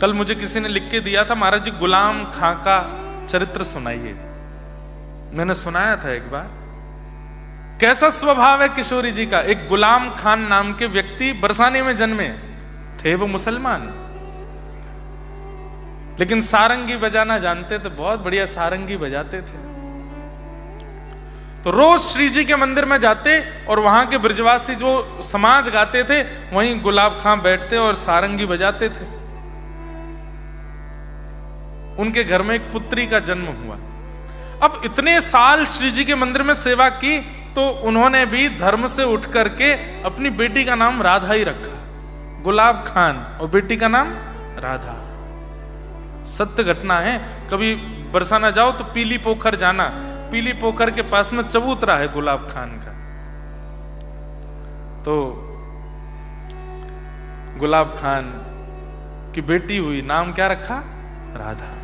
कल मुझे किसी ने लिख के दिया था, महाराज जी गुलाम खां का चरित्र सुनाइए। मैंने सुनाया था एक बार। कैसा स्वभाव है किशोरी जी का। एक गुलाम खान नाम के व्यक्ति बरसाने में जन्मे थे, वो मुसलमान, लेकिन सारंगी बजाना जानते थे, बहुत बढ़िया सारंगी बजाते थे। तो रोज श्री जी के मंदिर में जाते और वहां के ब्रजवासी जो समाज गाते थे वहीं गुलाब खां बैठते और सारंगी बजाते थे। उनके घर में एक पुत्री का जन्म हुआ। अब इतने साल श्री जी के मंदिर में सेवा की तो उन्होंने भी धर्म से उठ करके अपनी बेटी का नाम राधा ही रखा, गुलाब खान, और बेटी का नाम राधा। सत्य घटना है। कभी बरसाना जाओ तो पीली पोखर जाना, पीली पोखर के पास में चबूतरा है गुलाब खान का। तो गुलाब खान की बेटी हुई, नाम क्या रखा? राधा।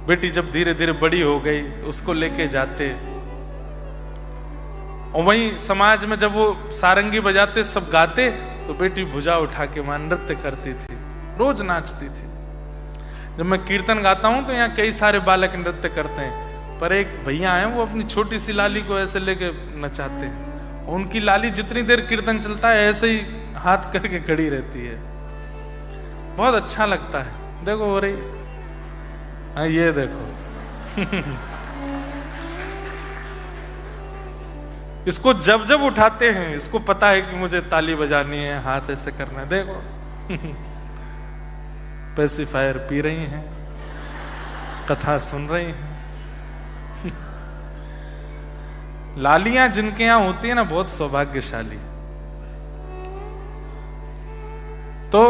बेटी जब धीरे धीरे बड़ी हो गई तो उसको लेके जाते, और वहीं समाज में जब वो सारंगी बजाते सब गाते तो बेटी भुजा उठा के वहां नृत्य करती थी, रोज नाचती थी। जब मैं कीर्तन गाता हूं तो यहाँ कई सारे बालक नृत्य करते हैं, पर एक भैया हैं वो अपनी छोटी सी लाली को ऐसे लेके नचाते हैं। उनकी लाली जितनी देर कीर्तन चलता है ऐसे ही हाथ करके खड़ी रहती है, बहुत अच्छा लगता है। देखो हो रही, हाँ ये देखो इसको जब जब उठाते हैं इसको पता है कि मुझे ताली बजानी है, हाथ ऐसे करना है। देखो पेसिफायर पी रही हैं, कथा सुन रही हैं। लालियां जिनके यहां होती है ना बहुत सौभाग्यशाली। तो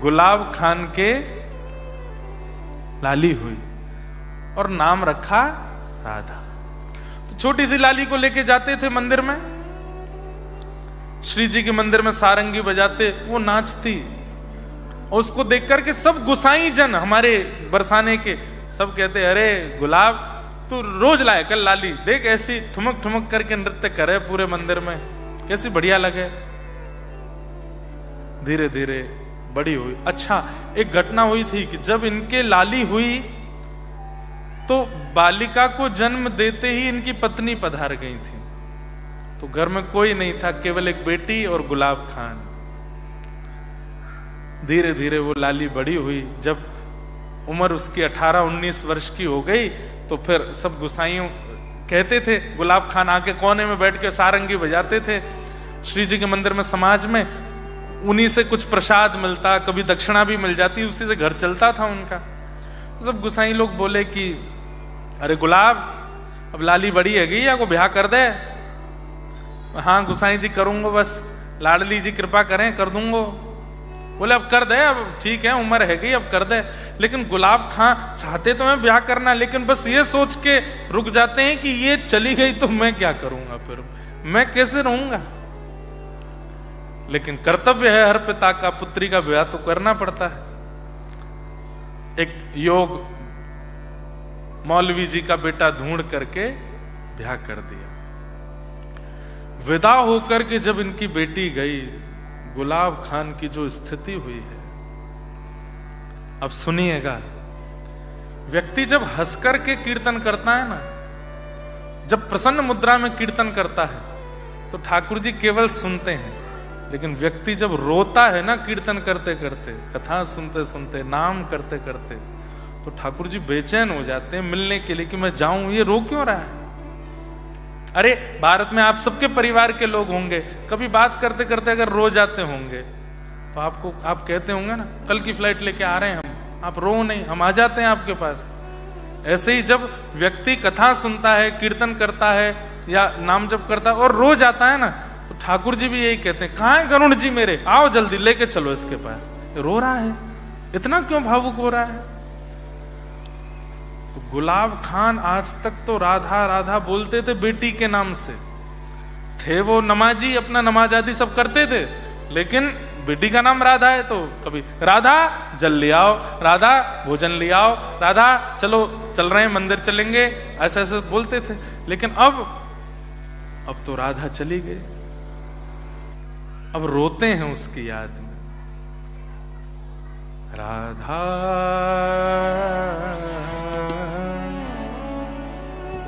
गुलाब खान के लाली हुई और नाम रखा राधा। तो छोटी सी लाली को लेके जाते थे मंदिर में, श्री जी के मंदिर में सारंगी बजाते, वो नाचती, और उसको देख करके सब गुसाई जन हमारे बरसाने के सब कहते, अरे गुलाब तू रोज लाए कल लाली, देख ऐसी ठुमक ठुमक करके नृत्य करे पूरे मंदिर में, कैसी बढ़िया लगे। धीरे धीरे बड़ी हुई। अच्छा, एक घटना हुई थी कि जब इनके लाली हुई तो बालिका को जन्म देते ही इनकी पत्नी पधार गई थी। तो घर में कोई नहीं था, केवल एक बेटी और गुलाब खान। धीरे धीरे वो लाली बड़ी हुई। जब उम्र उसकी 18-19 वर्ष की हो गई तो फिर सब गुसाइयों कहते थे, गुलाब खान आके कोने में बैठ के सारंगी बजाते थे श्री जी के मंदिर में, समाज में। उन्हीं से कुछ प्रसाद मिलता, कभी दक्षिणा भी मिल जाती, उसी से घर चलता था उनका। सब गुसाई लोग बोले कि अरे गुलाब अब लाली बड़ी है गई, या को ब्याह कर दे। हाँ गुसाई जी करूंगा, बस लाडली जी कृपा करें कर दूंगा। बोले अब कर दे, अब ठीक है उम्र है गई अब कर दे। लेकिन गुलाब खां चाहते तो मैं ब्याह करना, लेकिन बस ये सोच के रुक जाते हैं कि ये चली गई तो मैं क्या करूंगा, फिर मैं कैसे रहूंगा। लेकिन कर्तव्य है हर पिता का, पुत्री का ब्याह तो करना पड़ता है। एक योग मौलवी जी का बेटा ढूंढ करके ब्याह कर दिया। विदा होकर के जब इनकी बेटी गई, गुलाब खान की जो स्थिति हुई है, अब सुनिएगा। व्यक्ति जब हंसकर के कीर्तन करता है ना, जब प्रसन्न मुद्रा में कीर्तन करता है तो ठाकुर जी केवल सुनते हैं, लेकिन व्यक्ति जब रोता है ना कीर्तन करते करते, कथा सुनते सुनते, नाम करते करते, तो ठाकुर जी बेचैन हो जाते हैं मिलने के लिए कि मैं जाऊं, ये रो क्यों रहा है। अरे भारत में आप सबके परिवार के लोग होंगे, कभी बात करते करते अगर रो जाते होंगे तो आप कहते होंगे ना कल की फ्लाइट लेके आ रहे हैं हम, आप रो नहीं, हम आ जाते हैं आपके पास। ऐसे ही जब व्यक्ति कथा सुनता है, कीर्तन करता है या नाम जप करता है और रो जाता है ना, तो ठाकुर जी भी यही कहते हैं, कहाँ है गरुण जी मेरे, आओ जल्दी लेके चलो इसके पास, रो रहा है, इतना क्यों भावुक हो रहा है। तो गुलाब खान आज तक तो राधा राधा बोलते थे बेटी के नाम से, थे वो नमाजी, अपना नमाज आदि सब करते थे, लेकिन बेटी का नाम राधा है तो कभी राधा जल ले आओ, राधा भोजन ले आओ, राधा चलो चल रहे हैं मंदिर चलेंगे, ऐसे ऐसे बोलते थे। लेकिन अब तो राधा चली गई, अब रोते हैं उसकी याद में। राधा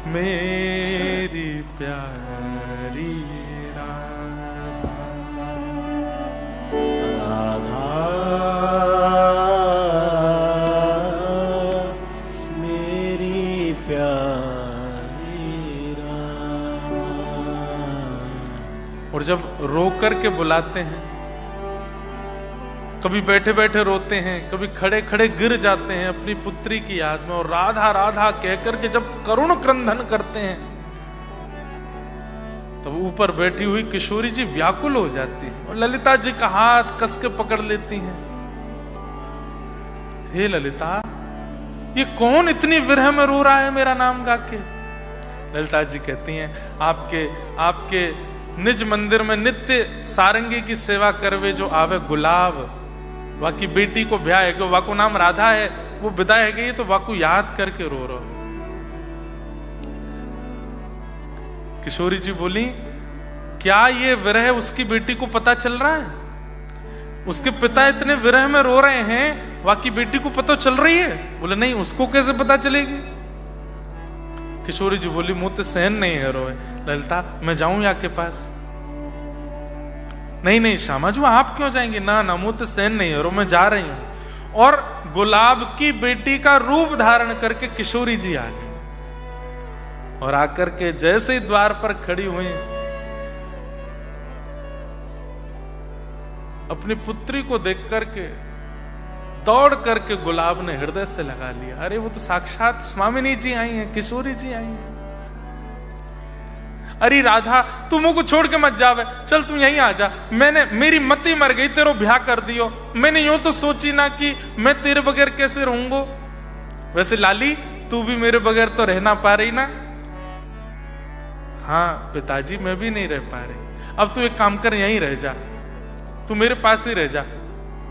मेरी प्यारी राधा, राधा मेरी प्यारी राधा। और जब रो करके बुलाते हैं, कभी बैठे बैठे रोते हैं, कभी खड़े खड़े गिर जाते हैं अपनी पुत्री की याद में, और राधा राधा कहकर के जब करुण क्रंदन करते हैं, तब ऊपर बैठी हुई किशोरी जी व्याकुल हो जाती हैं और ललिता जी का हाथ कस के पकड़ लेती हैं। हे ललिता, ये कौन इतनी विरह में रो रहा है मेरा नाम गा के? ललिता जी कहती हैं, आपके निज मंदिर में नित्य सारंगी की सेवा करवे जो आवे गुलाब, वाकी बेटी को ब्याह है, वाको नाम राधा है, वो विदाई है गई, तो वाको याद करके रो रहा है। किशोरी जी बोली, क्या ये विरह उसकी बेटी को पता चल रहा है? उसके पिता इतने विरह में रो रहे हैं, वाकी बेटी को पता चल रही है? बोले नहीं, उसको कैसे पता चलेगी? किशोरी जी बोली, मुझे तो सहन नहीं है रोए। ललिता, मैं जाऊं या के पास? नहीं नहीं श्यामा जी, आप क्यों जाएंगे? ना ना, मुझे तो सहन नहीं है रो, मैं जा रही हूं। और गुलाब की बेटी का रूप धारण करके किशोरी जी आ गई, और आकर के जैसे ही द्वार पर खड़ी हुई, अपनी पुत्री को देख करके दौड़ करके गुलाब ने हृदय से लगा लिया। अरे वो तो साक्षात स्वामिनी जी आई हैं, किशोरी जी आई हैं। अरे राधा, तू मुझको छोड़ के मत जावे, चल तू यहीं आ जा। मेरी मती मर गई, तेरो ब्याह कर दियो। मैंने यूं तो सोची ना कि मैं तेरे बगैर कैसे रहूंगो। वैसे लाली, तू भी मेरे बगैर तो रहना पा रही ना? हाँ पिताजी, मैं भी नहीं रह पा रही। अब तू एक काम कर, यहीं रह जा, तू मेरे पास ही रह जा।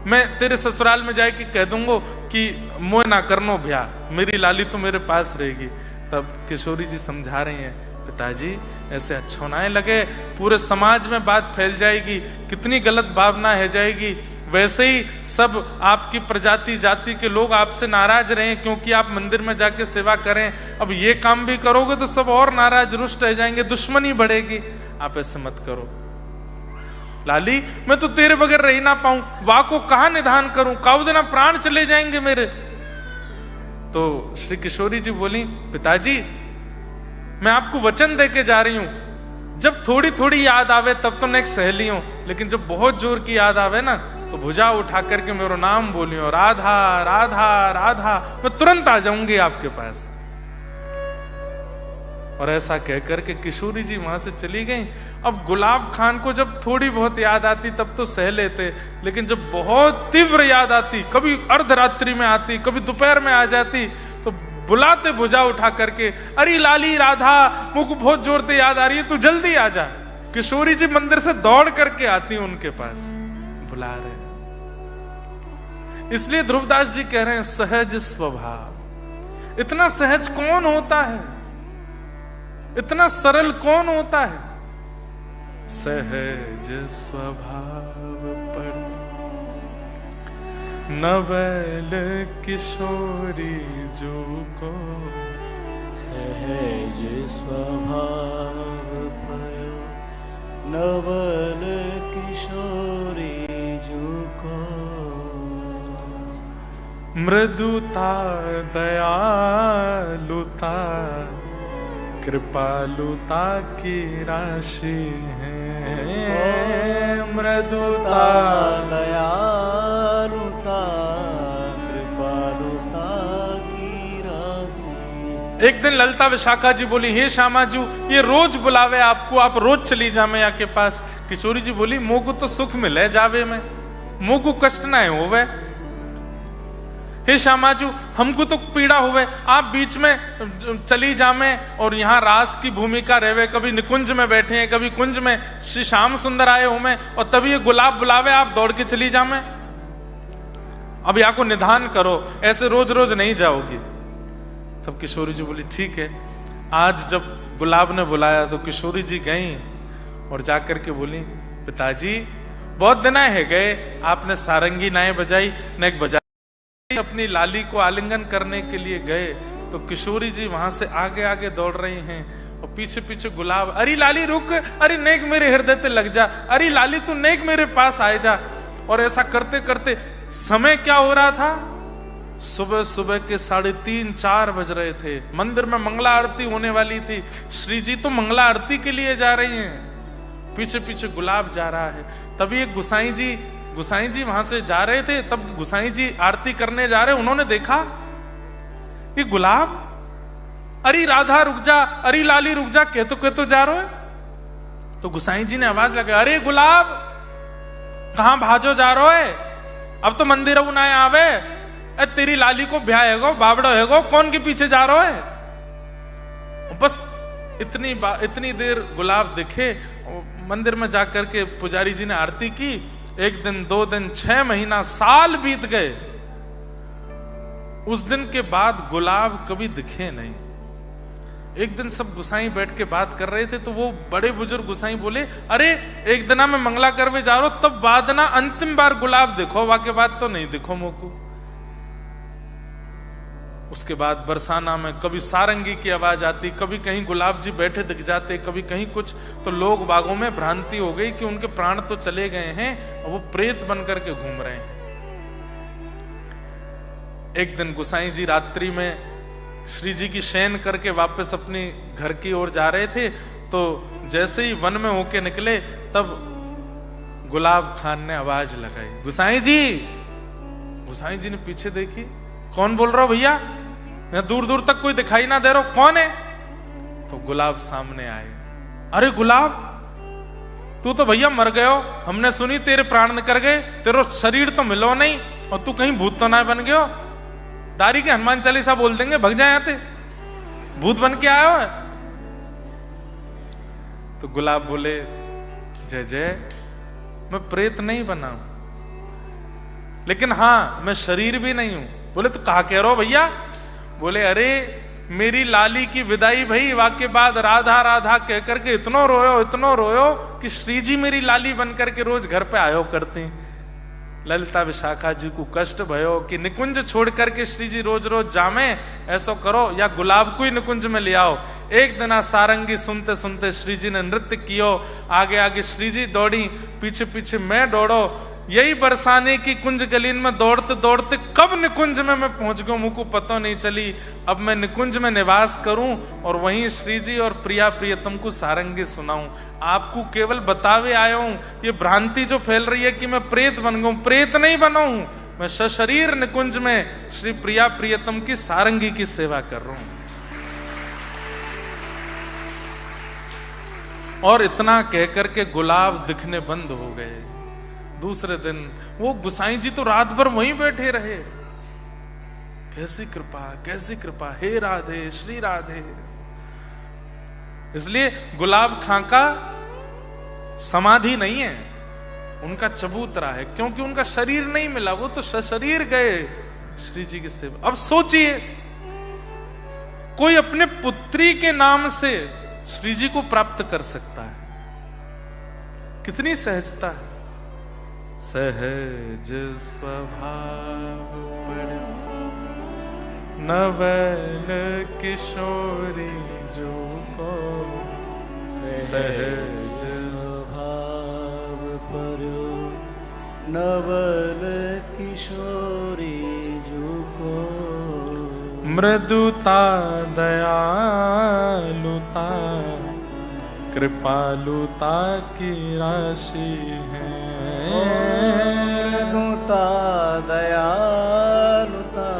मैं तेरे ससुराल में जाके कह दूंगा कि मोह ना करनो ब्याह, मेरी लाली तो मेरे पास रहेगी। तब किशोरी जी समझा रही हैं, पिताजी ऐसे अच्छोनाएं लगे, पूरे समाज में बात फैल जाएगी, कितनी गलत भावना है जाएगी। वैसे ही सब आपकी प्रजाति जाति के लोग आपसे नाराज रहे क्योंकि आप मंदिर में जाके सेवा करें। अब ये काम भी करोगे तो सब और नाराज रुष्ट रह जाएंगे, दुश्मनी बढ़ेगी। आप ऐसे मत करो लाली, मैं तो तेरे बगैर रह ना पाऊं, वाह को कहां निधान करूं, काऊ देना प्राण चले जाएंगे मेरे। तो श्री किशोरी जी बोली, पिताजी मैं आपको वचन देके जा रही हूं, जब थोड़ी थोड़ी याद आवे तब तो मैं एक सहेली हूं, लेकिन जब बहुत जोर की याद आवे ना तो भुजा उठा करके मेरा नाम बोलियो, राधा राधा राधा, मैं तुरंत आ जाऊंगी आपके पास। और ऐसा कहकर के किशोरी जी वहां से चली गई। अब गुलाब खान को जब थोड़ी बहुत याद आती तब तो सह लेते, लेकिन जब बहुत तीव्र याद आती, कभी अर्धरात्रि में आती, कभी दोपहर में आ जाती, तो बुलाते भुजा उठा करके, अरे लाली राधा, मुझको बहुत जोर से याद आ रही है, तू जल्दी आ जा। किशोरी जी मंदिर से दौड़ करके आती उनके पास, बुला रहे। इसलिए ध्रुवदास जी कह रहे हैं, सहज स्वभाव। इतना सहज कौन होता है, इतना सरल कौन होता है? सहज स्वभाव पर नवल किशोरी जो को, सहज स्वभाव पर नवल किशोरी जो को, मृदुता दयालुता कृपालुता की राशि है, मृदुता दयालुता कृपालुता की राशि। एक दिन ललिता विशाखा जी बोली, हे श्यामा जी, ये रोज बुलावे आपको, आप रोज चली जावे यहाँ के पास। किशोरी जी बोली, मुँह को तो सुख मिले जावे में, मुँह को कष्ट ना होवे। हे श्यामाजू, हमको तो पीड़ा हुए, आप बीच में चली जामे और यहाँ रास की भूमिका रहवे, कभी निकुंज में बैठे हैं, कभी कुंज में, श्री श्याम सुंदर आए हो में, और तभी ये गुलाब बुलावे, आप दौड़ के चली जामे। अब यहाँ को निधान करो, ऐसे रोज रोज नहीं जाओगी। तब किशोरी जी बोली, ठीक है। आज जब गुलाब ने बुलाया तो किशोरी जी गई और जाकर के बोली, पिताजी बहुत दिन है गए, आपने सारंगी नाएं बजाई, न एक बजा अपनी लाली को आलिंगन करने के लिए गए तो किशोरी जी वहां से आगे आगे दौड़ रही हैं और पीछे पीछे गुलाब, अरे लाली रुक, अरे नेक मेरे हृदय पे लग जा, अरे लाली तू नेक मेरे पास आए जा। और ऐसा करते करते समय क्या हो रहा था, सुबह सुबह के 3:30-4 बज रहे थे। मंदिर में मंगला आरती होने वाली थी। श्री जी तो मंगला आरती के लिए जा रही हैं, पीछे पीछे गुलाब जा रहा है। तभी एक गुसाई जी वहां से जा रहे थे, तब गुसाई जी आरती करने जा रहे, उन्होंने देखा ये गुलाब, अरे राधा रुक जा, अरे लाली रुक जा, कहतो जा रहे है। तो गुसाई जी ने आवाज लगाई, अरे गुलाब कहां भाजो जा रहे है, अब तो मंदिर उनाए आवे, तेरी लाली को ब्याह हैगो, बाबड़ो हैगो, कौन के पीछे जा रहे है। बस इतनी देर गुलाब दिखे, मंदिर में जाकर के पुजारी जी ने आरती की। 1 दिन 2 दिन 6 महीना साल बीत गए। उस दिन के बाद गुलाब कभी दिखे नहीं। एक दिन सब गुसाई बैठ के बात कर रहे थे तो वो बड़े बुजुर्ग गुसाई बोले, अरे एक दिना में मंगला करवे जा रहा, तब बाद ना अंतिम बार गुलाब देखो, वाके बाद तो नहीं दिखो मोको। उसके बाद बरसाना में कभी सारंगी की आवाज आती, कभी कहीं गुलाब जी बैठे दिख जाते, कभी कहीं कुछ, तो लोग बागों में भ्रांति हो गई कि उनके प्राण तो चले गए हैं और वो प्रेत बनकर के घूम रहे हैं। एक दिन गुसाई जी रात्रि में श्री जी की शयन करके वापस अपनी घर की ओर जा रहे थे, तो जैसे ही वन में होके निकले तब गुलाब खान ने आवाज लगाई, गुसाई जी। गुसाई जी ने पीछे देखी, कौन बोल रहा हो भैया, यहाँ दूर दूर तक कोई दिखाई ना दे रहा, कौन है। तो गुलाब सामने आए, अरे गुलाब तू तो भैया मर गयो, हमने सुनी तेरे प्राण निकल गए, तेरा शरीर तो मिलो नहीं और तू कहीं भूत तो ना बन गयो, दारी के हनुमान चालीसा बोल देंगे भग जाए आते, भूत बन के आयो है। तो गुलाब बोले, जय जय, मैं प्रेत नहीं बना हूं, लेकिन हां मैं शरीर भी नहीं हूं। बोले तो कहा कह रहे हो भैया। बोले अरे मेरी लाली की विदाई भई, वाके बाद राधा राधा कह करके इतनो रोयो कि श्री जी मेरी लाली बन करके रोज घर पे आयो करती। ललिता विशाखा जी को कष्ट भयो कि निकुंज छोड़ करके श्री जी रोज रोज जामे, ऐसा करो या गुलाब को ही निकुंज में ले आओ। एक दिन सारंगी सुनते सुनते श्री जी ने नृत्य कियो, आगे आगे श्री जी दौड़ी, पीछे पीछे मैं दौड़ो। यही बरसाने की कुंज गलीन में दौड़ते दौड़ते कब निकुंज में मैं पहुंच गया मुझको पता नहीं चली। अब मैं निकुंज में निवास करूं और वहीं श्री जी और प्रिया प्रियतम को सारंगी सुनाऊं। आपको केवल बतावे आया हूं, ये भ्रांति जो फैल रही है कि मैं प्रेत बन गया, प्रेत नहीं बना हूं, मैं सशरीर निकुंज में श्री प्रिया प्रियतम की सारंगी की सेवा कर रहा हूं। और इतना कहकर के गुलाब दिखने बंद हो गए। दूसरे दिन वो गुसाई जी तो रात भर वहीं बैठे रहे। कैसी कृपा, हे राधे श्री राधे। इसलिए गुलाब खां का समाधि नहीं है, उनका चबूतरा है, क्योंकि उनका शरीर नहीं मिला, वो तो सशरीर गए श्री जी की सेवा। अब सोचिए, कोई अपने पुत्री के नाम से श्री जी को प्राप्त कर सकता है, कितनी सहजता है। सहज स्वभाव पड़ नवल किशोरी जो को, सहज स्वभाव पर नवल किशोरी जो को, मृदुता दयालुता कृपालुता की राशि है। मृदुता दयालुता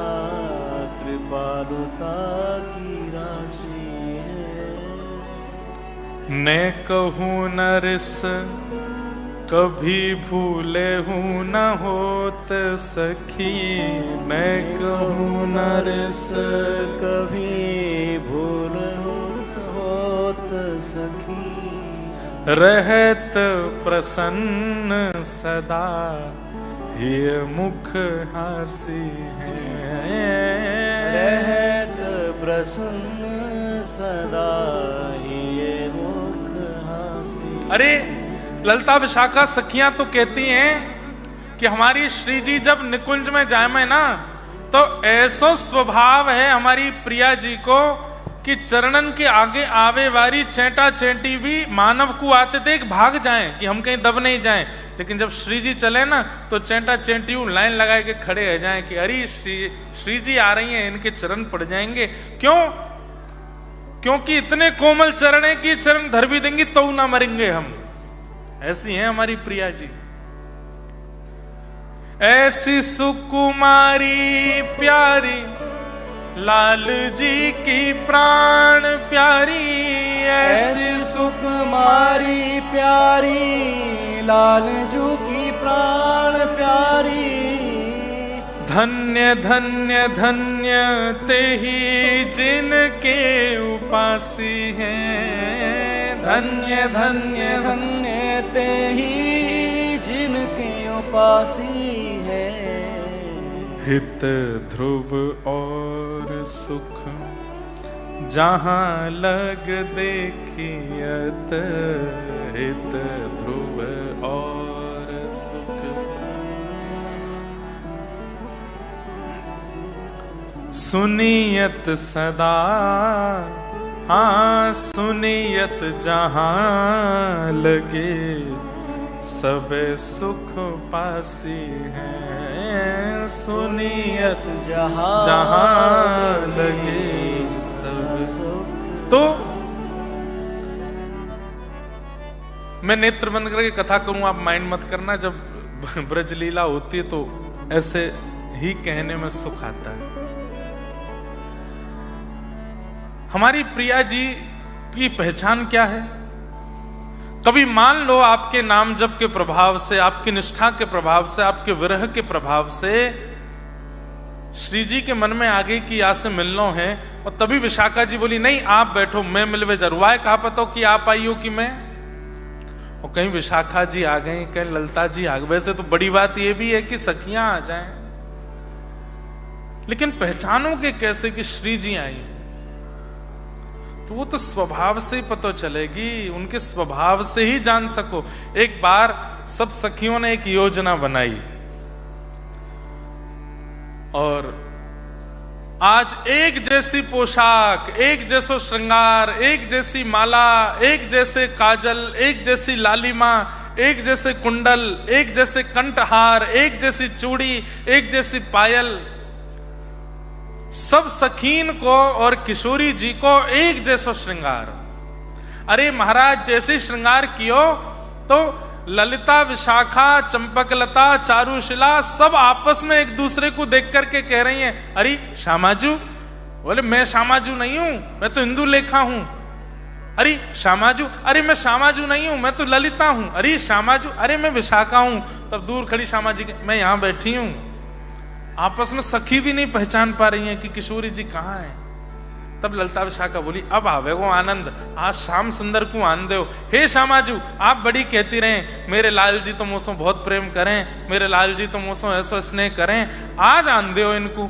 कृपालुता की राशि है। ने कहूँ नरिस कभी भूले हूँ न होत सखी, मैं कहूँ नरिस कभी भूल होत सखी, रहत प्रसन्न सदा ये मुख हासी है। रहत प्रसन्न सदा ये मुख हासी। अरे ललिता विशाखा सखियां तो कहती हैं कि हमारी श्री जी जब निकुंज में जाए में ना, तो ऐसो स्वभाव है हमारी प्रिया जी को कि चरणन के आगे आवे वारी चेंटा चेंटी भी मानव को आते थे भाग जाएं कि हम कहीं दब नहीं जाएं, लेकिन जब श्री जी चले ना तो चेंटा चेंटी लाइन लगा के खड़े रह जाएं कि अरे श्री जी आ रही हैं, इनके चरण पड़ जाएंगे। क्यों? क्योंकि इतने कोमल चरण है कि चरण धर भी देंगे तो ना मरेंगे हम। ऐसी हैं हमारी प्रिया जी। ऐसी सुकुमारी प्यारी लाल जी की प्राण प्यारी, ऐसी सुकुमारी प्यारी लाल जू की प्राण प्यारी। धन्य धन्य धन्य ते ही जिनके उपासी हैं, धन्य धन्य धन्य ते ही जिनके उपासी है। हित ध्रुव और सुख जहां लग देखियत, हित ध्रुव और सुख। सुनियत सदा, हाँ सुनियत जहां लगे, सब सुख पासी है। सुनियत जहां लगे सब सुख। तो मैं नेत्र बंद करके कथा करूं, आप माइंड मत करना। जब ब्रजलीला होती है तो ऐसे ही कहने में सुख आता है। हमारी प्रिया जी की पहचान क्या है? कभी मान लो आपके नाम जप के प्रभाव से, आपकी निष्ठा के प्रभाव से, आपके विरह के प्रभाव से श्री जी के मन में आ गई कि यहाँ से मिलना है, और तभी विशाखा जी बोली नहीं आप बैठो, मैं मिलवे जरूर आए। कहा पता कि आप आई हो कि मैं? और कहीं विशाखा जी आ गई, कहीं ललिता जी आ गई। वैसे तो बड़ी बात यह भी है कि सखियां आ जाएं, लेकिन पहचानोगे कैसे कि श्री जी आई हैं? तो वो तो स्वभाव से ही पता चलेगी, उनके स्वभाव से ही जान सको। एक बार सब सखियों ने एक योजना बनाई और आज एक जैसी पोशाक, एक जैसो श्रृंगार, एक जैसी माला, एक जैसे काजल, एक जैसी लालिमा, एक जैसे कुंडल, एक जैसे कंठहार, एक जैसी चूड़ी, एक जैसी पायल, सब सखीन को और किशोरी जी को एक जैसा श्रृंगार। अरे महाराज जैसे श्रृंगार कियो तो ललिता, विशाखा, चंपकलता, चारुशिला सब आपस में एक दूसरे को देख करके कह रही हैं अरे श्यामाजू। बोले मैं श्यामाजू नहीं हूं, मैं तो इंदु लेखा हूं। अरे श्यामाजू, अरे मैं श्यामाजू नहीं हूं, मैं तो ललिता हूं। अरे श्यामाजू, अरे मैं विशाखा हूं। तब दूर खड़ी श्यामा जी मैं यहां बैठी हूं। आपस में सखी भी नहीं पहचान पा रही हैं कि किशोरी जी कहाँ हैं। तब ललिता विशाखा बोली अब आवे वो आनंद, आज श्याम सुंदर को आन दो। हे श्यामाजू आप बड़ी कहती रहें मेरे लाल जी तो मुझसे बहुत प्रेम करें, मेरे लाल जी तो मुझसे ऐसा स्नेह करें, आज आन दो इनको।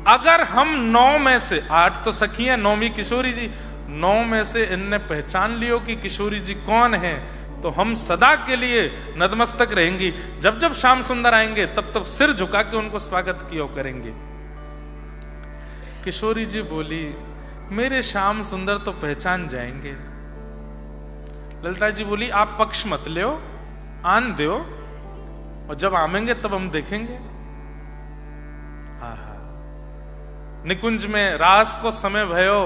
अगर हम 9 में से 8 तो सखी है, 9वीं किशोरी जी, 9 में से इनने पहचान लियो कि किशोरी जी कौन है तो हम सदा के लिए नतमस्तक रहेंगी। जब जब श्याम सुंदर आएंगे तब तब सिर झुका के उनको स्वागत किया करेंगे। किशोरी जी बोली मेरे श्याम सुंदर तो पहचान जाएंगे। ललिता जी बोली आप पक्ष मत ले, आन दो, और जब आवेंगे तब हम देखेंगे। आहा, निकुंज में रास को समय भयो।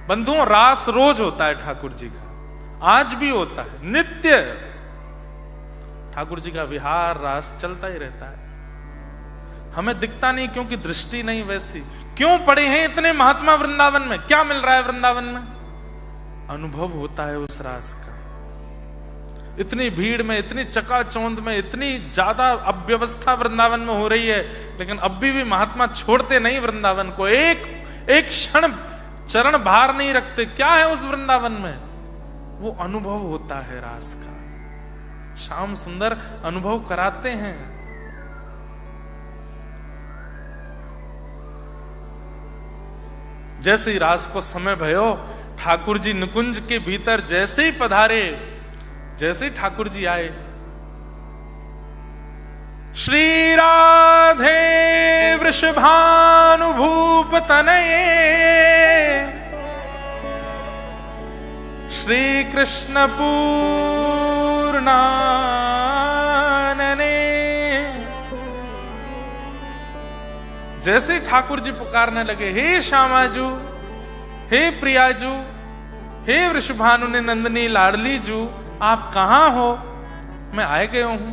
बंधुओं रास रोज होता है ठाकुर जी का, आज भी होता है, नित्य ठाकुर जी का विहार रास चलता ही रहता है। हमें दिखता नहीं क्योंकि दृष्टि नहीं वैसी। क्यों पड़े हैं इतने महात्मा वृंदावन में? क्या मिल रहा है वृंदावन में? अनुभव होता है उस रास का। इतनी भीड़ में, इतनी चकाचौंध में, इतनी ज्यादा अव्यवस्था वृंदावन में हो रही है, लेकिन अब भी महात्मा छोड़ते नहीं वृंदावन को। एक क्षण चरण भार नहीं रखते। क्या है उस वृंदावन में? वो अनुभव होता है रास का। श्याम सुंदर अनुभव कराते हैं। जैसे ही रास को समय भयो, ठाकुर जी निकुंज के भीतर जैसे ही पधारे, जैसे ही ठाकुर जी आए, श्री राधे वृषभानुभूप तनये श्री कृष्ण पूर्णानने। जैसे ठाकुर जी पुकारने लगे, हे श्यामाजू, हे प्रियाजू, हे वृषभानु ने नंदनी लाडली जू, आप कहां हो? मैं आए गए हूं।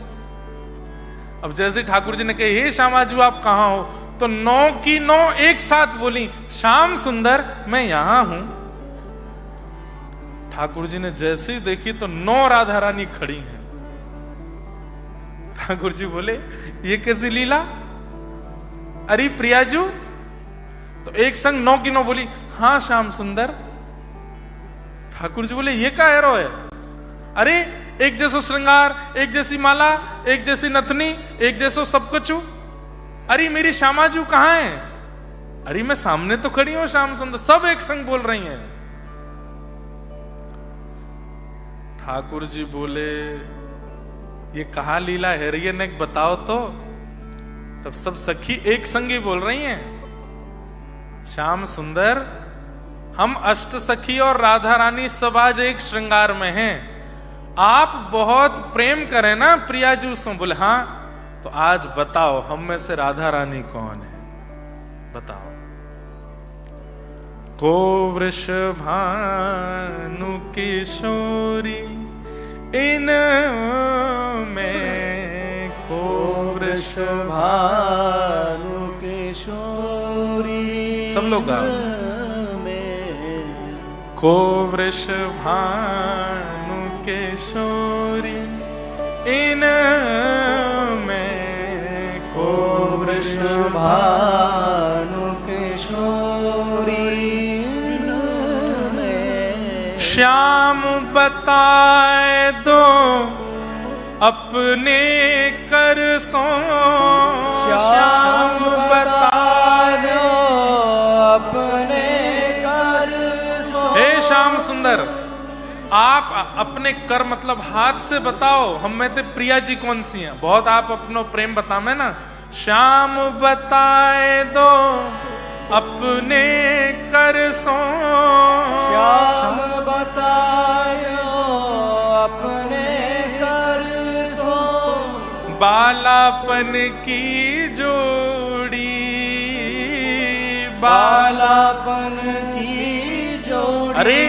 अब जैसे ठाकुर जी ने कहे, हे श्यामाजू आप कहां हो, तो 9 की 9 एक साथ बोली, श्याम सुंदर मैं यहां हूं। ठाकुर जी ने जैसे ही देखी तो 9 राधा रानी खड़ी हैं। ठाकुर जी बोले, ये कैसी लीला? अरे प्रियाजू, तो एक संग 9 की 9 बोली, हां श्याम सुंदर। ठाकुर जी बोले, ये क्या एरो है? अरे एक जैसो श्रृंगार, एक जैसी माला, एक जैसी नथनी, एक जैसो सब कुछ। अरे मेरी श्यामाजू कहां है? अरे मैं सामने तो खड़ी हूं श्याम सुंदर। सब एक संग बोल रही हैं। ठाकुर जी बोले, ये कहा लीला है रे ने, बताओ तो। तब सब सखी एक संग ही बोल रही हैं, श्याम सुंदर हम अष्ट सखी और राधा रानी सब आज एक श्रृंगार में हैं। आप बहुत प्रेम करें ना प्रियाजू से। बोले हाँ, तो आज बताओ हम में से राधा रानी कौन है? बताओ। को वृषभानु किशोरी इन में, को वृषभानु किशोरी सब लोग गाओ। को वृषभानु किशोरी इन में, को वृषभानु किशोरी इन में। श्याम बताए दो अपने कर सो, श्याम बताए दो अपने कर सो। हे श्याम सुंदर, आप अपने कर मतलब हाथ से बताओ हम में ते प्रिया जी कौन सी हैं। बहुत आप अपनो प्रेम बतावे ना। श्याम बताए दो अपने कर सो, श्याम बताए दो अपने कर सो। बालापन की जोड़ी, बालापन की जोड़ी। अरे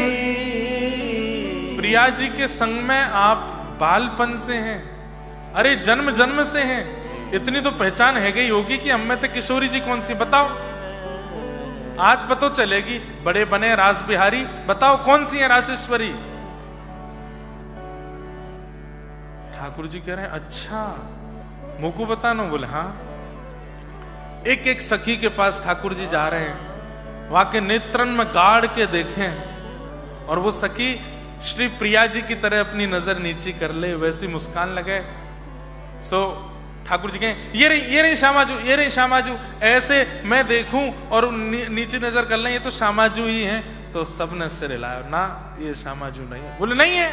प्रिया जी के संग में आप बालपन से हैं, अरे जन्म जन्म से हैं। इतनी तो पहचान है गई होगी कि हम में तो किशोरी जी कौन सी, बताओ। आज पता चलेगी। बड़े बने रास बिहारी, बताओ कौन सी है रासेश्वरी? ठाकुर जी कह रहे हैं, अच्छा मुझको बताना। बोले हाँ। एक एक सखी के पास ठाकुर जी जा रहे हैं, वहां के नेत्रन में गाड़ के देखें, और वो सखी श्री प्रिया जी की तरह अपनी नजर नीची कर ले, वैसी मुस्कान लगे। सो ठाकुर जी कहें, ये रही श्यामाजू, ये रही श्यामाजू। ऐसे मैं देखूं और नीचे नजर कर लें, ये तो श्यामाजू ही हैं। तो सबने सिर हिलाया, ना ये श्यामाजू नहीं है। बोले नहीं है,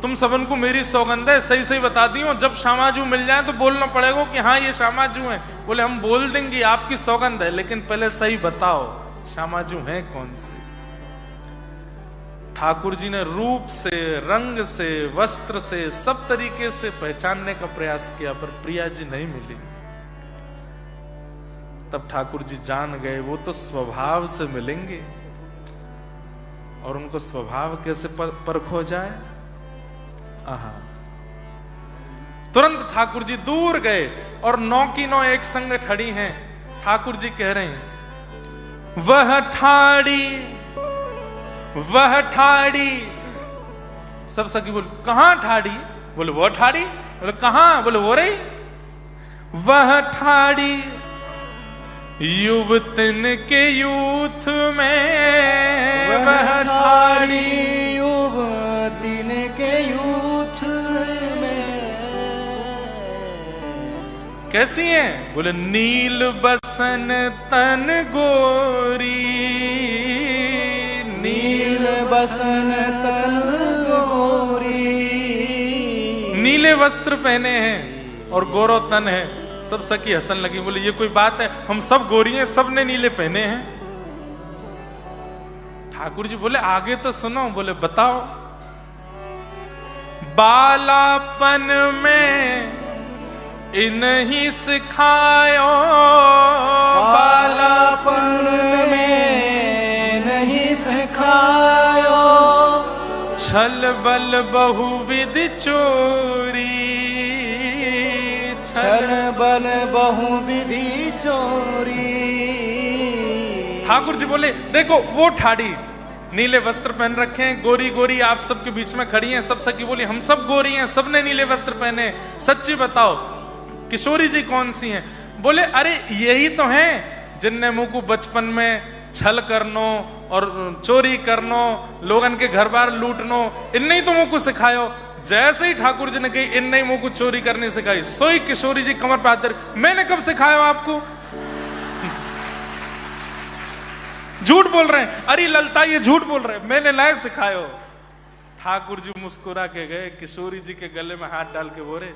तुम सबन को मेरी सौगंध है, सही सही बता दी हूं। जब श्यामाजू मिल जाए तो बोलना पड़ेगा कि हाँ ये श्यामाजू हैं। बोले हम बोल देंगे, आपकी सौगंध है, लेकिन पहले सही बताओ श्यामाजू हैं कौन सी? ठाकुर जी ने रूप से, रंग से, वस्त्र से, सब तरीके से पहचानने का प्रयास किया, पर प्रिया जी नहीं मिली। तब ठाकुर जी जान गए वो तो स्वभाव से मिलेंगे, और उनको स्वभाव कैसे परखो जाए। आहा। तुरंत ठाकुर जी दूर गए और 9 की 9 एक संग खड़ी हैं। ठाकुर जी कह रहे हैं, वह ठाड़ी, वह ठाड़ी। सब सखी बोल, कहां ठाड़ी? बोले वो ठाड़ी। बोले कहां? बोले वो रही। वह ठाड़ी युवतिन के यूथ में, वह ठाड़ी युवतिन के यूथ में। कैसी हैं? बोले नील बसन तन गोरी, नील बसन तन गोरी। नीले वस्त्र पहने हैं, और गोरो तन है। सब सखी हंसने लगी, बोले ये कोई बात है, हम सब गोरी हैं, सब ने नीले पहने हैं। ठाकुर जी बोले आगे तो सुनो। बोले बताओ। बालापन में इन्हीं सिखायो, बालापन में नहीं सिखायो, छल बल बहुविधि चोरी, छल बल बहुविधि चोरी। ठाकुर जी बोले देखो वो ठाड़ी नीले वस्त्र पहन रखे हैं, गोरी गोरी आप सबके बीच में खड़ी हैं। सब सखी बोली हम सब गोरी हैं, सबने नीले वस्त्र पहने, सच्ची बताओ किशोरी जी कौन सी हैं? बोले अरे यही तो हैं जिनने मुंह को बचपन में छल करनो और चोरी करनो, लोगन के घर बार लूटनो, इनने ही तो मुंह को सिखायो। जैसे ही ठाकुर जी ने कही इनने ही मुंह को चोरी करनी सिखाई, सोई किशोरी जी कमर पे हाथ धर, मैंने कब सिखाया आपको? झूठ बोल रहे हैं। अरे ललता ये झूठ बोल रहे हैं, मैंने लाए सिखायो। ठाकुर जी मुस्कुरा के गए, किशोरी जी के गले में हाथ डाल के बोले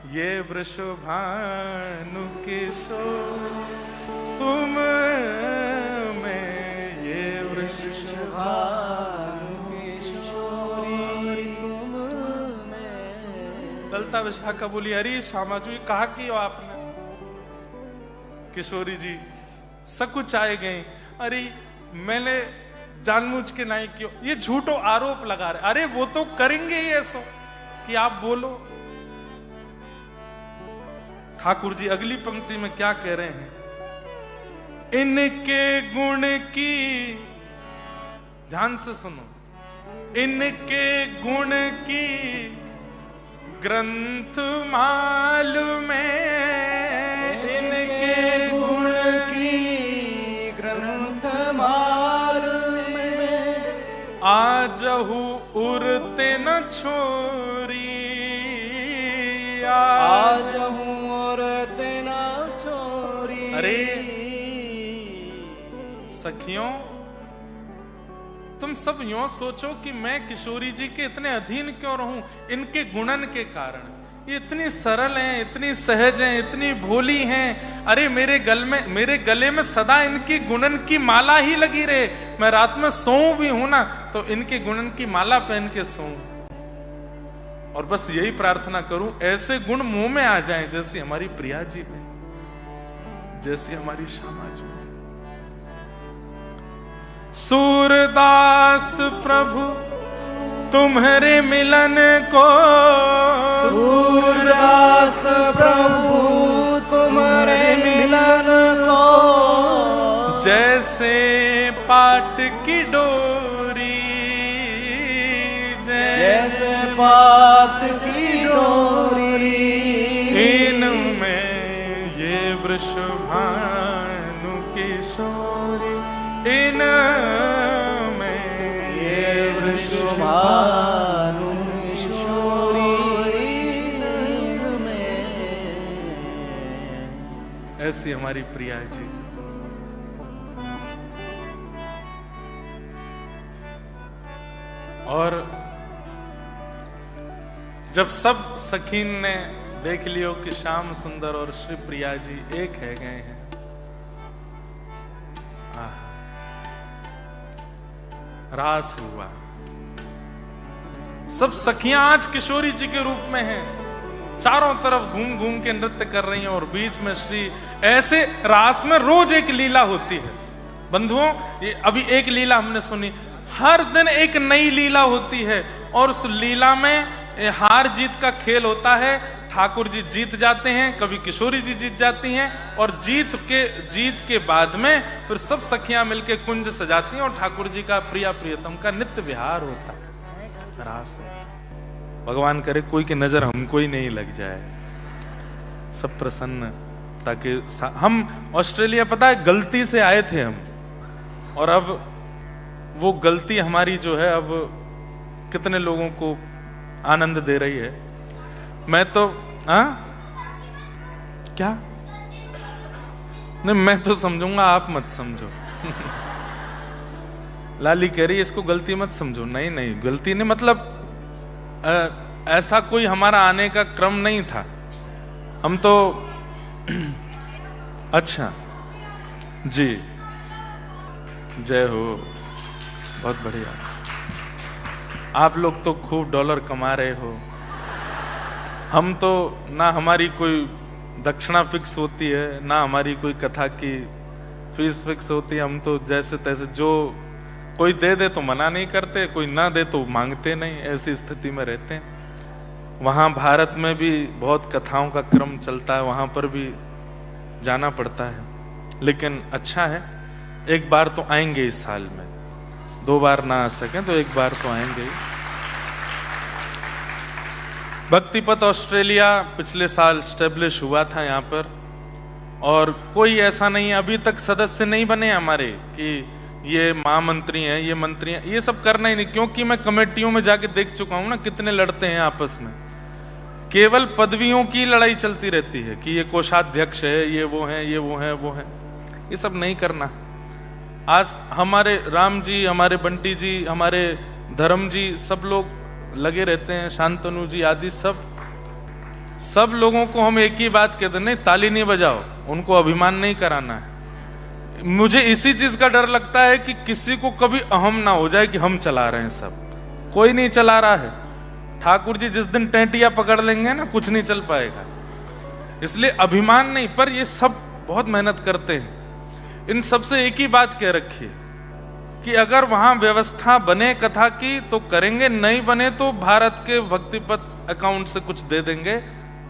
ये वृषभानु किशोर तुम में, ये वृषभानु किशोरी तुम में। ललता विशाखा बोली अरे श्यामा जी कहा कि हो आपने? किशोरी जी सकुच आए गई, अरे मैंने जानबूझ के नहीं किया, ये झूठो आरोप लगा रहे। अरे वो तो करेंगे ही ऐसा कि आप बोलो। ठाकुर जी अगली पंक्ति में क्या कह रहे हैं? इनके गुण की, ध्यान से सुनो, इनके गुण की ग्रंथ मालूम है, इनके गुण की ग्रंथ मालूम है, आजहु उरते न छोरी, आजहु उरते न छोरी। अरे सखियों तुम सब यूं सोचो कि मैं किशोरी जी के इतने अधीन क्यों रहूं? इनके गुणन के कारण। ये इतनी सरल हैं, इतनी सहज हैं, इतनी भोली हैं। अरे मेरे गले में सदा इनकी गुणन की माला ही लगी रहे। मैं रात में सोऊं भी हूं ना तो इनके गुणन की माला पहन के सोऊं, और बस यही प्रार्थना करूं ऐसे गुण मुंह में आ जाएं जैसी हमारी प्रिया जी में, जैसी हमारी श्यामा जी में। सूरदास प्रभु तुम्हारे मिलन को, सूरदास प्रभु तुम्हारे मिलन को, जैसे पाट की डोरी, जैसे पाट की डोरी। इनमें ये वृषभानु किशोरी, इनमें ये वृषभानु किशोरी में। ऐसी हमारी प्रिया जी। और जब सब सखीन ने देख लियो कि श्याम सुंदर और श्री प्रिया जी एक है गए हैं, रास हुआ। सब सखियां आज किशोरी जी के रूप में हैं, चारों तरफ घूम घूम के नृत्य कर रही हैं, और बीच में श्री। ऐसे रास में रोज एक लीला होती है बंधुओं। ये अभी एक लीला हमने सुनी, हर दिन एक नई लीला होती है, और उस लीला में हार जीत का खेल होता है। ठाकुर जी जीत जाते हैं, कभी किशोरी जी जीत जाती हैं, और जीत के बाद में फिर सब सखियां मिलके कुंज सजाती हैं, और ठाकुर जी का प्रिया प्रियतम का नित्य विहार होता है रास। भगवान करे कोई की नजर हमको ही नहीं लग जाए, सब प्रसन्न। ताकि हम ऑस्ट्रेलिया पता है गलती से आए थे हम, और अब वो गलती हमारी जो है अब कितने लोगों को आनंद दे रही है। मैं तो क्या नहीं, मैं तो समझूंगा, आप मत समझो। लाली कह रही है इसको गलती मत समझो। नहीं नहीं, गलती नहीं, मतलब ऐसा कोई हमारा आने का क्रम नहीं था। हम तो अच्छा जी, जय हो, बहुत बढ़िया। आप लोग तो खूब डॉलर कमा रहे हो, हम तो ना हमारी कोई दक्षिणा फिक्स होती है, ना हमारी कोई कथा की फीस फिक्स होती है। हम तो जैसे तैसे, जो कोई दे दे तो मना नहीं करते, कोई ना दे तो मांगते नहीं, ऐसी स्थिति में रहते हैं। वहाँ भारत में भी बहुत कथाओं का क्रम चलता है, वहाँ पर भी जाना पड़ता है, लेकिन अच्छा है। एक बार तो आएंगे इस साल में, 2 बार ना आ सकें तो एक बार तो आएंगे। भक्ति पथ ऑस्ट्रेलिया पिछले साल स्टेब्लिश हुआ था यहाँ पर, और कोई ऐसा नहीं, अभी तक सदस्य नहीं बने हमारे कि ये महामंत्री हैं, ये मंत्री हैं, ये सब करना ही नहीं, क्योंकि मैं कमेटियों में जाके देख चुका हूं ना कितने लड़ते हैं आपस में। केवल पदवियों की लड़ाई चलती रहती है कि ये कोषाध्यक्ष है, ये वो है, ये वो है, वो है। ये सब नहीं करना। आज हमारे राम जी, हमारे बंटी जी, हमारे धर्म जी, सब लोग लगे रहते हैं, शांतनु जी आदि, सब लोगों को हम एक ही बात कहते हैं, नहीं ताली नहीं बजाओ, उनको अभिमान नहीं कराना है। मुझे इसी चीज का डर लगता है कि किसी को कभी अहम ना हो जाए कि हम चला रहे हैं, सब कोई नहीं चला रहा है। ठाकुर जी जिस दिन टेंटिया पकड़ लेंगे ना, कुछ नहीं चल पाएगा। इसलिए अभिमान नहीं, पर ये सब बहुत मेहनत करते हैं। इन सबसे एक ही बात कह रखी है कि अगर वहां व्यवस्था बने कथा की तो करेंगे, नहीं बने तो भारत के भक्ति पथ अकाउंट से कुछ दे देंगे,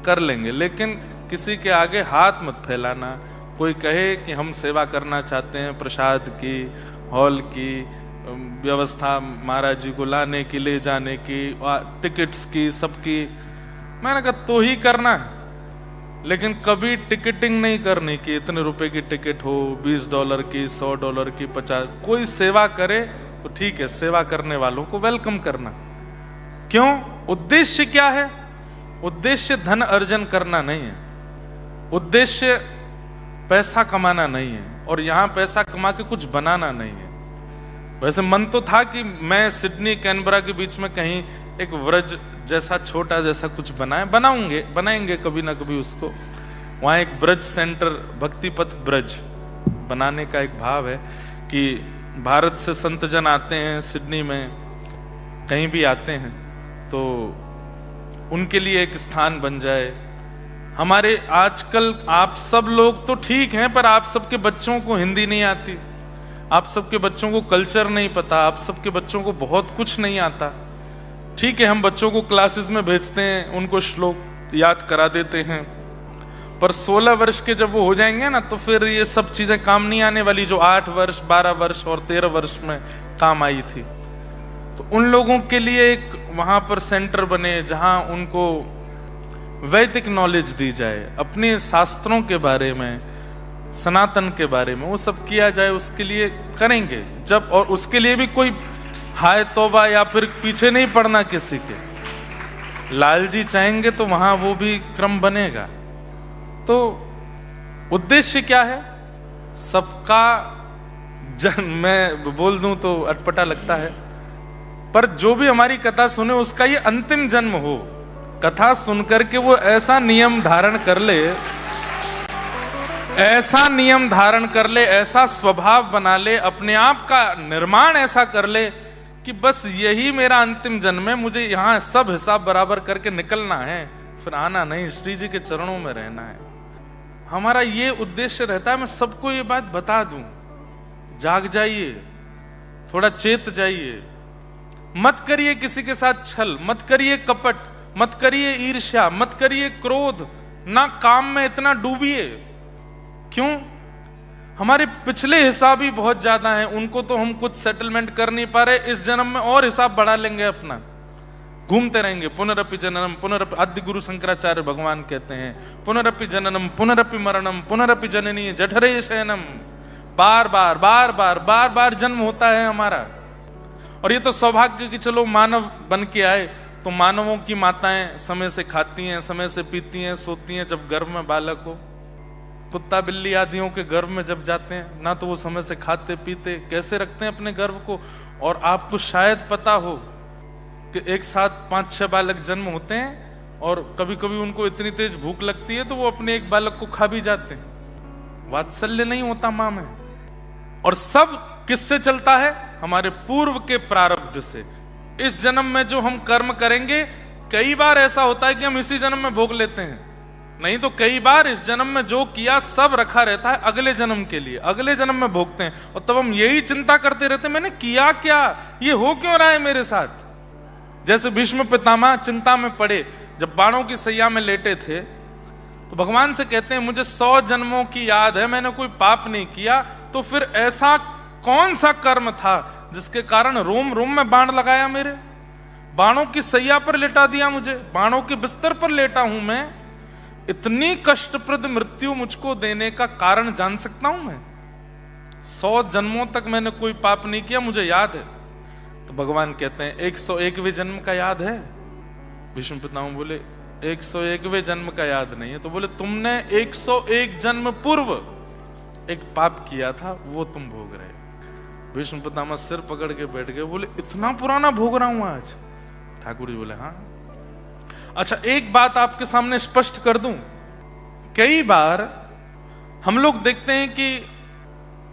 कर लेंगे, लेकिन किसी के आगे हाथ मत फैलाना। कोई कहे कि हम सेवा करना चाहते हैं, प्रसाद की, हॉल की व्यवस्था, महाराज जी को लाने की, ले जाने की, टिकट्स की, सबकी, मैंने कहा तो ही करना है, लेकिन कभी टिकटिंग नहीं करनी कि इतने रुपए की टिकट हो, $20 की, $100 की, 50। कोई सेवा करे तो ठीक है, सेवा करने वालों को वेलकम करना। क्यों? उद्देश्य क्या है? उद्देश्य धन अर्जन करना नहीं है, उद्देश्य पैसा कमाना नहीं है, और यहां पैसा कमा के कुछ बनाना नहीं है। वैसे मन तो था कि मैं सिडनी कैनबरा के बीच में कहीं एक व्रज जैसा छोटा जैसा कुछ बनाएंगे कभी ना कभी उसको। वहां एक ब्रज सेंटर, भक्ति पथ ब्रज बनाने का एक भाव है कि भारत से संत जन आते हैं सिडनी में, कहीं भी आते हैं, तो उनके लिए एक स्थान बन जाए। हमारे आजकल आप सब लोग तो ठीक हैं, पर आप सबके बच्चों को हिंदी नहीं आती, आप सबके बच्चों को कल्चर नहीं पता, आप सबके बच्चों को बहुत कुछ नहीं आता। ठीक है, हम बच्चों को क्लासेस में भेजते हैं, उनको श्लोक याद करा देते हैं, पर 16 वर्ष के जब वो हो जाएंगे ना, तो फिर ये सब चीजें काम नहीं आने वाली जो 8 वर्ष, 12 वर्ष और 13 वर्ष में काम आई थी। तो उन लोगों के लिए एक वहां पर सेंटर बने जहां उनको वैदिक नॉलेज दी जाए, अपने शास्त्रों के बारे में, सनातन के बारे में, वो सब किया जाए। उसके लिए करेंगे जब, और उसके लिए भी कोई हाय तौबा या फिर पीछे नहीं पड़ना किसी के। लाल जी चाहेंगे तो वहां वो भी क्रम बनेगा। तो उद्देश्य क्या है? सबका जन, मैं बोल दूं तो अटपटा लगता है, पर जो भी हमारी कथा सुने उसका ये अंतिम जन्म हो, कथा सुनकर के वो ऐसा नियम धारण कर ले, ऐसा नियम धारण कर ले, ऐसा स्वभाव बना ले, अपने आप का निर्माण ऐसा कर ले कि बस यही मेरा अंतिम जन्म है, मुझे यहाँ सब हिसाब बराबर करके निकलना है, फिर आना नहीं, श्री जी के चरणों में रहना है। हमारा ये उद्देश्य रहता है। मैं सबको ये बात बता दूं, जाग जाइए, थोड़ा चेत जाइए, मत करिए किसी के साथ छल, मत करिए कपट, मत करिए ईर्ष्या, मत करिए क्रोध, ना काम में इतना डूबिए। क्यों? हमारे पिछले हिसाब ही बहुत ज्यादा हैं, उनको तो हम कुछ सेटलमेंट कर नहीं पा रहे, इस जन्म में और हिसाब बढ़ा लेंगे अपना, घूमते रहेंगे। पुनरपि जननम पुनरपि, आदि गुरु शंकराचार्य भगवान कहते हैं, पुनरपि जननम पुनरपि मरणम पुनरपि जननी जठरे शयनम। बार बार बार बार बार बार जन्म होता है हमारा। और ये तो सौभाग्य कि चलो मानव बन के आए, तो मानवों की माताएं समय से खाती हैं, समय से पीती हैं, सोती हैं। जब गर्भ में बालक हो, कुत्ता बिल्ली आदियों के गर्भ में जब जाते हैं ना, तो वो समय से खाते पीते कैसे रखते हैं अपने गर्भ को। और आपको शायद पता हो कि एक साथ 5-6 बालक जन्म होते हैं, और कभी कभी उनको इतनी तेज भूख लगती है तो वो अपने एक बालक को खा भी जाते हैं। वात्सल्य नहीं होता मां में। और सब किससे चलता है? हमारे पूर्व के प्रारब्ध से। इस जन्म में जो हम कर्म करेंगे, कई बार ऐसा होता है कि हम इसी जन्म में भोग लेते हैं, नहीं तो कई बार इस जन्म में जो किया सब रखा रहता है अगले जन्म के लिए, अगले जन्म में भोगते हैं। और तब हम यही चिंता करते रहते हैं, मैंने किया क्या, ये हो क्यों रहा है मेरे साथ। जैसे भीष्म पितामह चिंता में पड़े, जब बाणों की सैया में लेटे थे तो भगवान से कहते हैं मुझे 100 जन्मों की याद है, मैंने कोई पाप नहीं किया, तो फिर ऐसा कौन सा कर्म था जिसके कारण रोम रोम में बाण लगाया, मेरे बाणों की सैया पर लेटा दिया, मुझे बाणों के बिस्तर पर लेटा हूं मैं, इतनी कष्टप्रद मृत्यु मुझको देने का कारण जान सकता हूं मैं? 100 जन्मों तक मैंने कोई पाप नहीं किया, मुझे याद है। तो भगवान कहते हैं 101वें जन्म का याद है? भीष्म पितामह बोले 101वें जन्म का याद नहीं है। तो बोले तुमने 101 जन्म पूर्व एक पाप किया था, वो तुम भोग रहे। भीष्म पितामह सिर पकड़ के बैठ गए, बोले इतना पुराना भोग रहा हूं आज? ठाकुर जी बोले हाँ। अच्छा, एक बात आपके सामने स्पष्ट कर दूं, कई बार हम लोग देखते हैं कि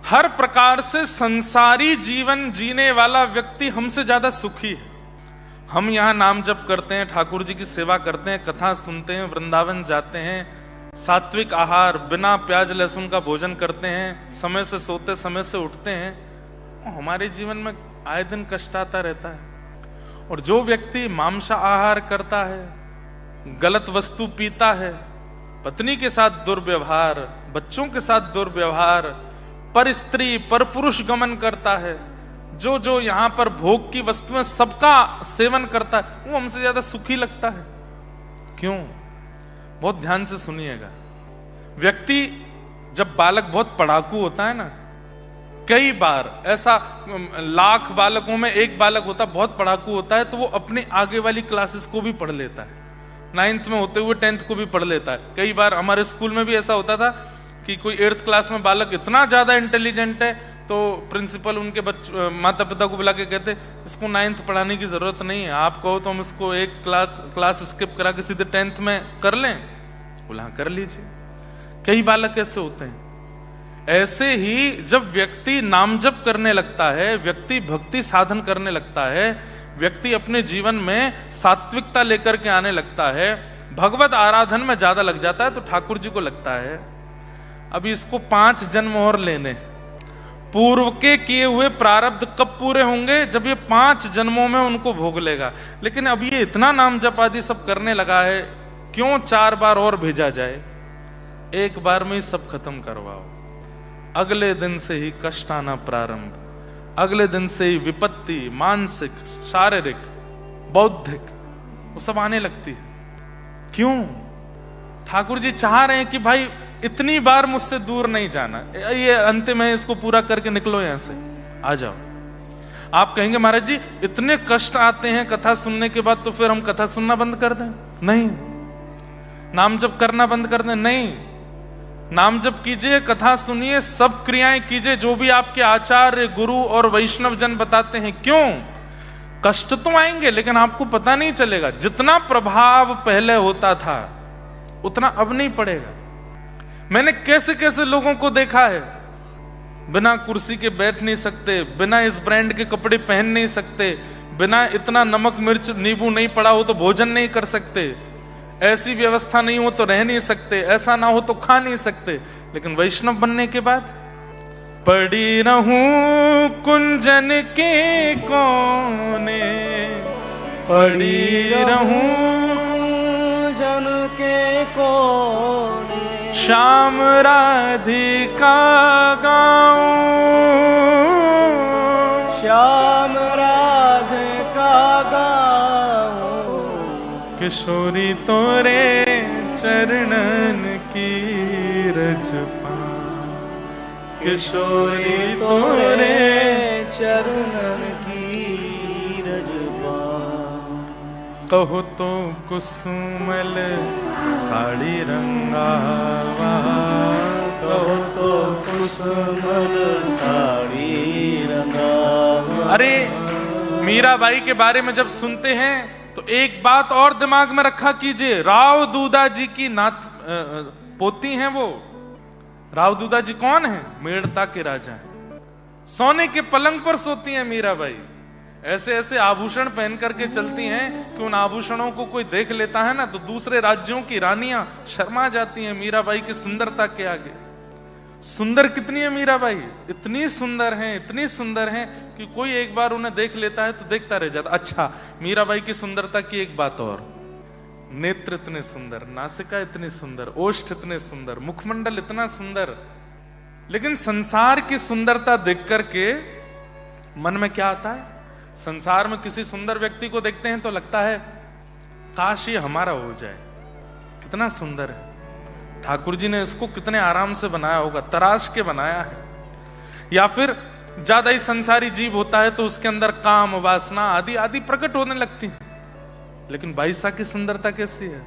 हर प्रकार से संसारी जीवन जीने वाला व्यक्ति हमसे ज्यादा सुखी है। हम यहां नाम जप करते हैं, ठाकुर जी की सेवा करते हैं, कथा सुनते हैं, वृंदावन जाते हैं, सात्विक आहार, बिना प्याज लहसुन का भोजन करते हैं, समय से सोते समय से उठते हैं, हमारे जीवन में आए दिन कष्ट आता रहता है। और जो व्यक्ति मांसा आहार करता है, गलत वस्तु पीता है, पत्नी के साथ दुर्व्यवहार, बच्चों के साथ दुर्व्यवहार, पर स्त्री पर पुरुष गमन करता है, जो जो यहां पर भोग की वस्तुएं सबका सेवन करता है, वो हमसे ज्यादा सुखी लगता है। क्यों? बहुत ध्यान से सुनिएगा। व्यक्ति जब बालक बहुत पढ़ाकू होता है ना, कई बार ऐसा 1,00,000 बालकों में एक बालक होता बहुत पढ़ाकू होता है, तो वो अपने आगे वाली क्लासेस को भी पढ़ लेता है, 9th में होते हुए 10th को भी पढ़ लेता है। कई बार हमारे स्कूल में भी ऐसा होता था कि कोई 8th क्लास में बालक इतना ज्यादा इंटेलिजेंट है तो प्रिंसिपल उनके माता पिता को बुला के कहते इसको 9th पढ़ाने की जरूरत नहीं है, आप कहो तो हम इसको एक क्लास स्किप करा के सीधे 10th में कर लें। बोला हाँ कर लीजिए। कई बालक ऐसे होते हैं। ऐसे ही जब व्यक्ति नाम जप करने लगता है, व्यक्ति भक्ति साधन करने लगता है, व्यक्ति अपने जीवन में सात्विकता लेकर के आने लगता है, भगवत आराधन में ज्यादा लग जाता है, तो ठाकुर जी को लगता है अभी इसको 5 जन्म और लेने, पूर्व के किए हुए प्रारब्ध कब पूरे होंगे? जब ये 5 जन्मों में उनको भोग लेगा। लेकिन अब ये इतना नाम जप आदि सब करने लगा है, क्यों 4 बार और भेजा जाए? एक बार में ही सब खत्म करवाओ। अगले दिन से ही कष्ट आना प्रारंभ, अगले दिन से ही विपत्ति, मानसिक, शारीरिक, बौद्धिक, वो सब आने लगती है। क्यों? ठाकुर जी चाह रहे हैं कि भाई इतनी बार मुझसे दूर नहीं जाना, ये अंतिम है, इसको पूरा करके निकलो यहां से, आ जाओ। आप कहेंगे महाराज जी इतने कष्ट आते हैं कथा सुनने के बाद, तो फिर हम कथा सुनना बंद कर दें? नहीं। नाम जप करना बंद कर दें? नहीं। नाम जप कीजिए, कथा सुनिए, सब क्रियाएं कीजिए जो भी आपके आचार्य, गुरु और वैष्णव जन बताते हैं। क्यों? कष्ट तो आएंगे लेकिन आपको पता नहीं चलेगा। जितना प्रभाव पहले होता था उतना अब नहीं पड़ेगा। मैंने कैसे कैसे लोगों को देखा है, बिना कुर्सी के बैठ नहीं सकते, बिना इस ब्रांड के कपड़े पहन नहीं सकते, बिना इतना नमक मिर्च नींबू नहीं पड़ा हो तो भोजन नहीं कर सकते, ऐसी व्यवस्था नहीं हो तो रह नहीं सकते, ऐसा ना हो तो खा नहीं सकते। लेकिन वैष्णव बनने के बाद पड़ी रहूं कुंजन के कोने, पड़ी रहूं कुंजन के कोने, श्याम राधिका गाऊं, श्याम राधिका गाऊं, किशोरी तोरे चरणन की रज पाऊं, किशोरी तोरे चरणन की रज पाऊं। कहो तो कुसुमल साड़ी रंगावा, कहो तो कुसुमल साड़ी रंगावा। अरे मीराबाई के बारे में जब सुनते हैं तो एक बात और दिमाग में रखा कीजिए, राव दूधा जी की पोती हैं वो। राव दूधा जी कौन है? मेड़ता के राजा हैं। सोने के पलंग पर सोती हैं मीराबाई। ऐसे ऐसे आभूषण पहन करके चलती हैं कि उन आभूषणों को कोई देख लेता है ना तो दूसरे राज्यों की रानियां शर्मा जाती हैं मीराबाई की सुंदरता के आगे। सुंदर कितनी है मीराबाई? इतनी सुंदर हैं, इतनी सुंदर हैं कि कोई एक बार उन्हें देख लेता है तो देखता रह जाता। अच्छा, मीराबाई की सुंदरता की एक बात और, नेत्र इतने सुंदर, नासिका इतनी सुंदर, ओष्ठ इतने सुंदर, मुखमंडल इतना सुंदर। लेकिन संसार की सुंदरता देख करके मन में क्या आता है? संसार में किसी सुंदर व्यक्ति को देखते हैं तो लगता है काश ये हमारा हो जाए, कितना सुंदर है। ठाकुर जी ने इसको कितने आराम से बनाया होगा, तराश के बनाया है। या फिर ज्यादा ही संसारी जीव होता है तो उसके अंदर काम, वासना आदि आदि प्रकट होने लगती है। लेकिन बाईसा की सुंदरता कैसी है?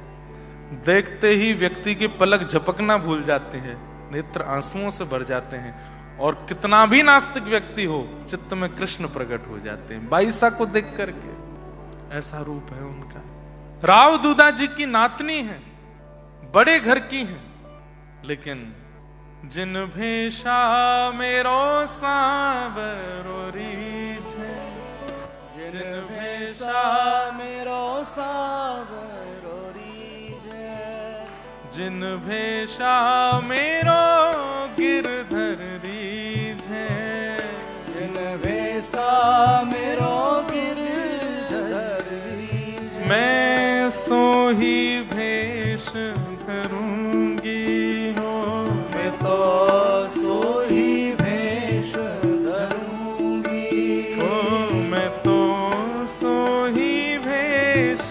देखते ही व्यक्ति के पलक झपकना भूल जाते हैं, नेत्र आंसुओं से भर जाते हैं, और कितना भी नास्तिक व्यक्ति हो चित्त में कृष्ण प्रकट हो जाते हैं बाईसा को देख करके। ऐसा रूप है उनका। राव दूधा जी की नातनी है, बड़े घर की है, लेकिन जिन भेषा मेरो सांवरो रीझ, जिन भेषा मेरो सांवरो रीझ, जिन भेषा मेरो गिरधर रीझ, जिन भेषा मेरो गिरधर रीझ, मैं सोही भेष धरूंगी हो, मैं तो सोही भेष धरूंगी ओ मैं तो सोही भेष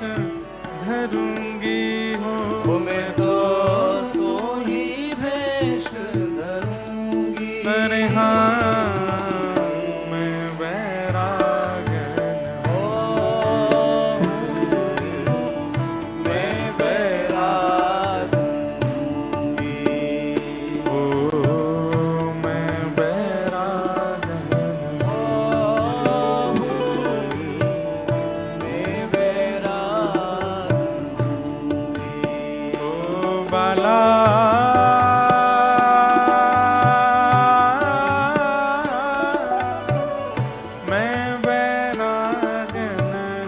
धरूंगी हो, मैं तो सोही भेष धरूंगी। अरे हाँ मैं बैरागन ओ मैं बैराग हूँगी, ओ मैं बैरागन ओ मैं बैराग हूँगी। ओ बाला मैं बैरागन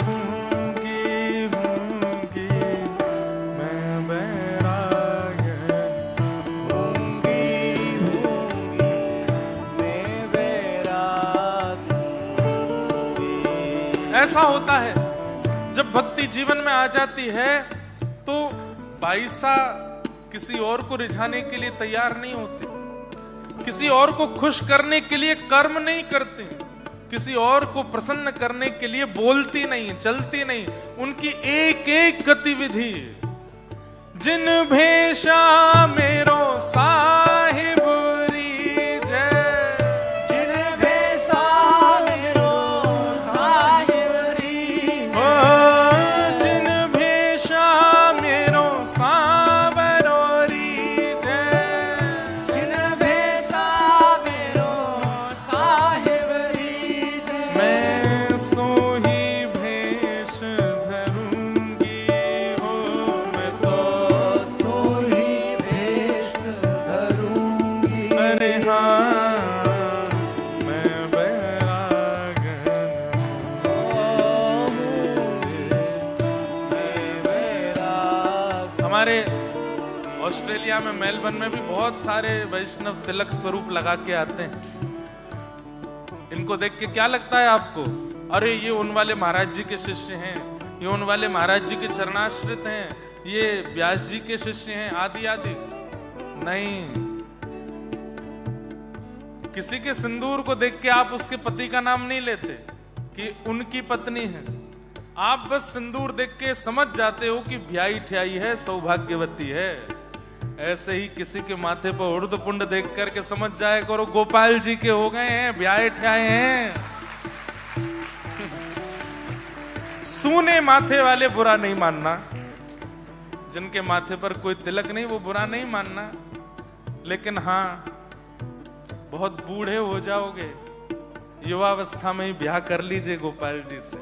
हूँगी, हूँगी मैं बैरागन हूँगी, हूँगी मैं बैराग हूँगी। ऐसा होता है जब भक्ति जीवन में आ जाती है तो बाईसा किसी और को रिझाने के लिए तैयार नहीं होते, किसी और को खुश करने के लिए कर्म नहीं करते, किसी और को प्रसन्न करने के लिए बोलती नहीं, चलती नहीं। उनकी एक एक गतिविधि, जिन भेषा मेरो साहिब रीझ, जिन भेषा मेरो साहिब रीझ, ओ जिन भेषा मेरो सांवरो रीझ, जिन भेषा मेरो साहिब रीझ, मैं सोही भेष धरूंगी हो, मैं तो सोही भेष धरूंगी। अरे हाँ मैं बैरागन ओ मैं बैराग। हमारे ऑस्ट्रेलिया में मेलबर्न में भी बहुत सारे वैष्णव तिलक स्वरूप लगा के आते हैं। इनको देख के क्या लगता है आपको? अरे ये उन वाले महाराज जी के शिष्य हैं, ये उन वाले महाराज जी के चरणाश्रित हैं, ये व्यास जी के शिष्य हैं, आदि आदि। नहीं, किसी के सिंदूर को देख के आप उसके पति का नाम नहीं लेते कि उनकी पत्नी है। आप बस सिंदूर देख के समझ जाते हो कि ब्याई ठ्याई है, सौभाग्यवती है। ऐसे ही किसी के माथे पर उर्द पुंड देख करके समझ जाए करो गोपाल जी के हो गए हैं, ब्याहे ठ्याए हैं। सूने माथे वाले बुरा नहीं मानना, जिनके माथे पर कोई तिलक नहीं वो बुरा नहीं मानना। लेकिन हाँ, बहुत बूढ़े हो जाओगे, युवावस्था में ही ब्याह कर लीजिए गोपाल जी से,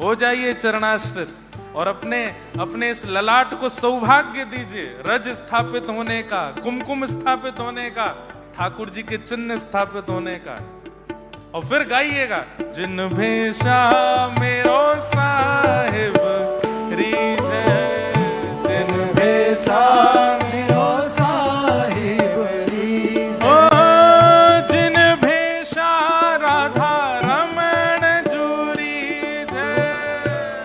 हो जाइए चरणाश्रित और अपने इस ललाट को सौभाग्य दीजिए रज स्थापित होने का, कुमकुम स्थापित होने का, ठाकुर जी के चिन्ह स्थापित होने का। और फिर गाइएगा, जिन भेषा मेरो साहिब रीझे, जिन भेषा मेरो साहिब रीझे, ओ जिन भेषा राधा रमण जूरी जय,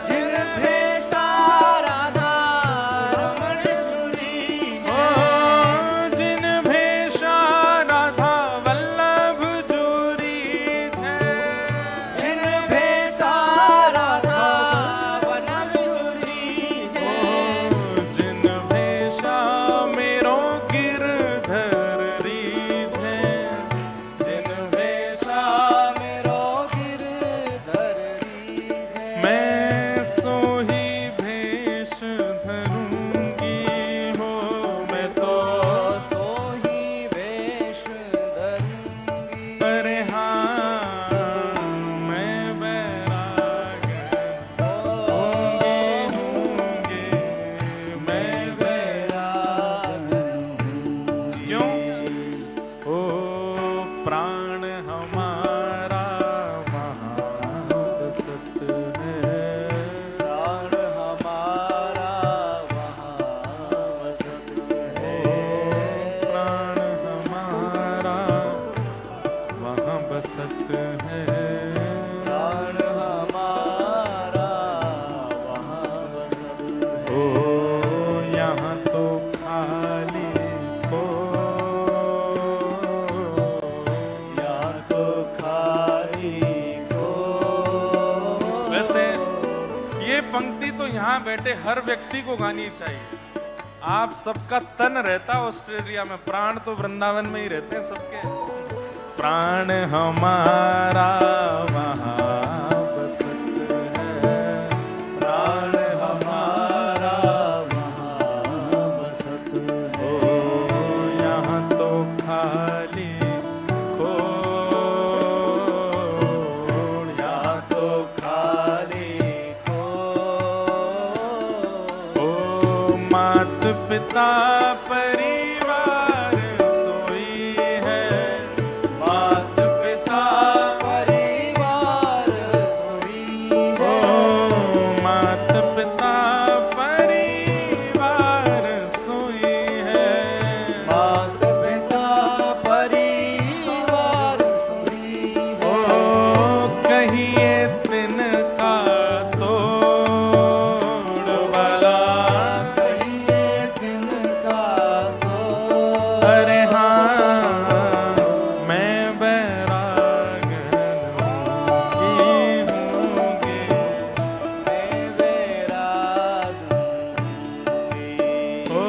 जिन भेषा राधा रमण जूरी ओ जिन भेषा राधा वल्लभ जूरी जय, जिन भेषा राधा वल्लभ जूरी जय, जिन भेषा मेरो गिरधर रीझे, जिन भेषा मेरो गिरधर रीझे, मैं सोही भेष धरूंगी हो, मैं तो सोही वेश धरूंगी, अरे हाँ मैं बैराग होंगे, मैं बैराग क्यों? ओ प्राण हमारा वहाँ बसत है, प्राण हमारा वहाँ बसत है, प्राण हमारा वहाँ बसत है, प्राण हमारा वहाँ बसत है, ओ यहाँ तो खाली को, या तो खाली को। वैसे ये पंक्ति तो यहाँ बैठे हर व्यक्ति को गानी चाहिए। आप सबका तन रहता ऑस्ट्रेलिया में, प्राण तो वृंदावन में ही रहते हैं सबके। प्राण हमारा वहाँ बसत है, प्राण हमारा वहाँ बसत ओ है, यहाँ तो खाली खोड़, या तो खाली खो। ओ मात पिता परिवार सोई है, मात पिता परिवार सोई ओ है, मात पिता परिवार सोई है, मात पिता परिवार सोई ओ है, कहिए तिनका तोड़ वाला, कहिए तिनका तो। अरे हाँ मैं बैरागन होंगी, मैं बैराग हूँगी, ओ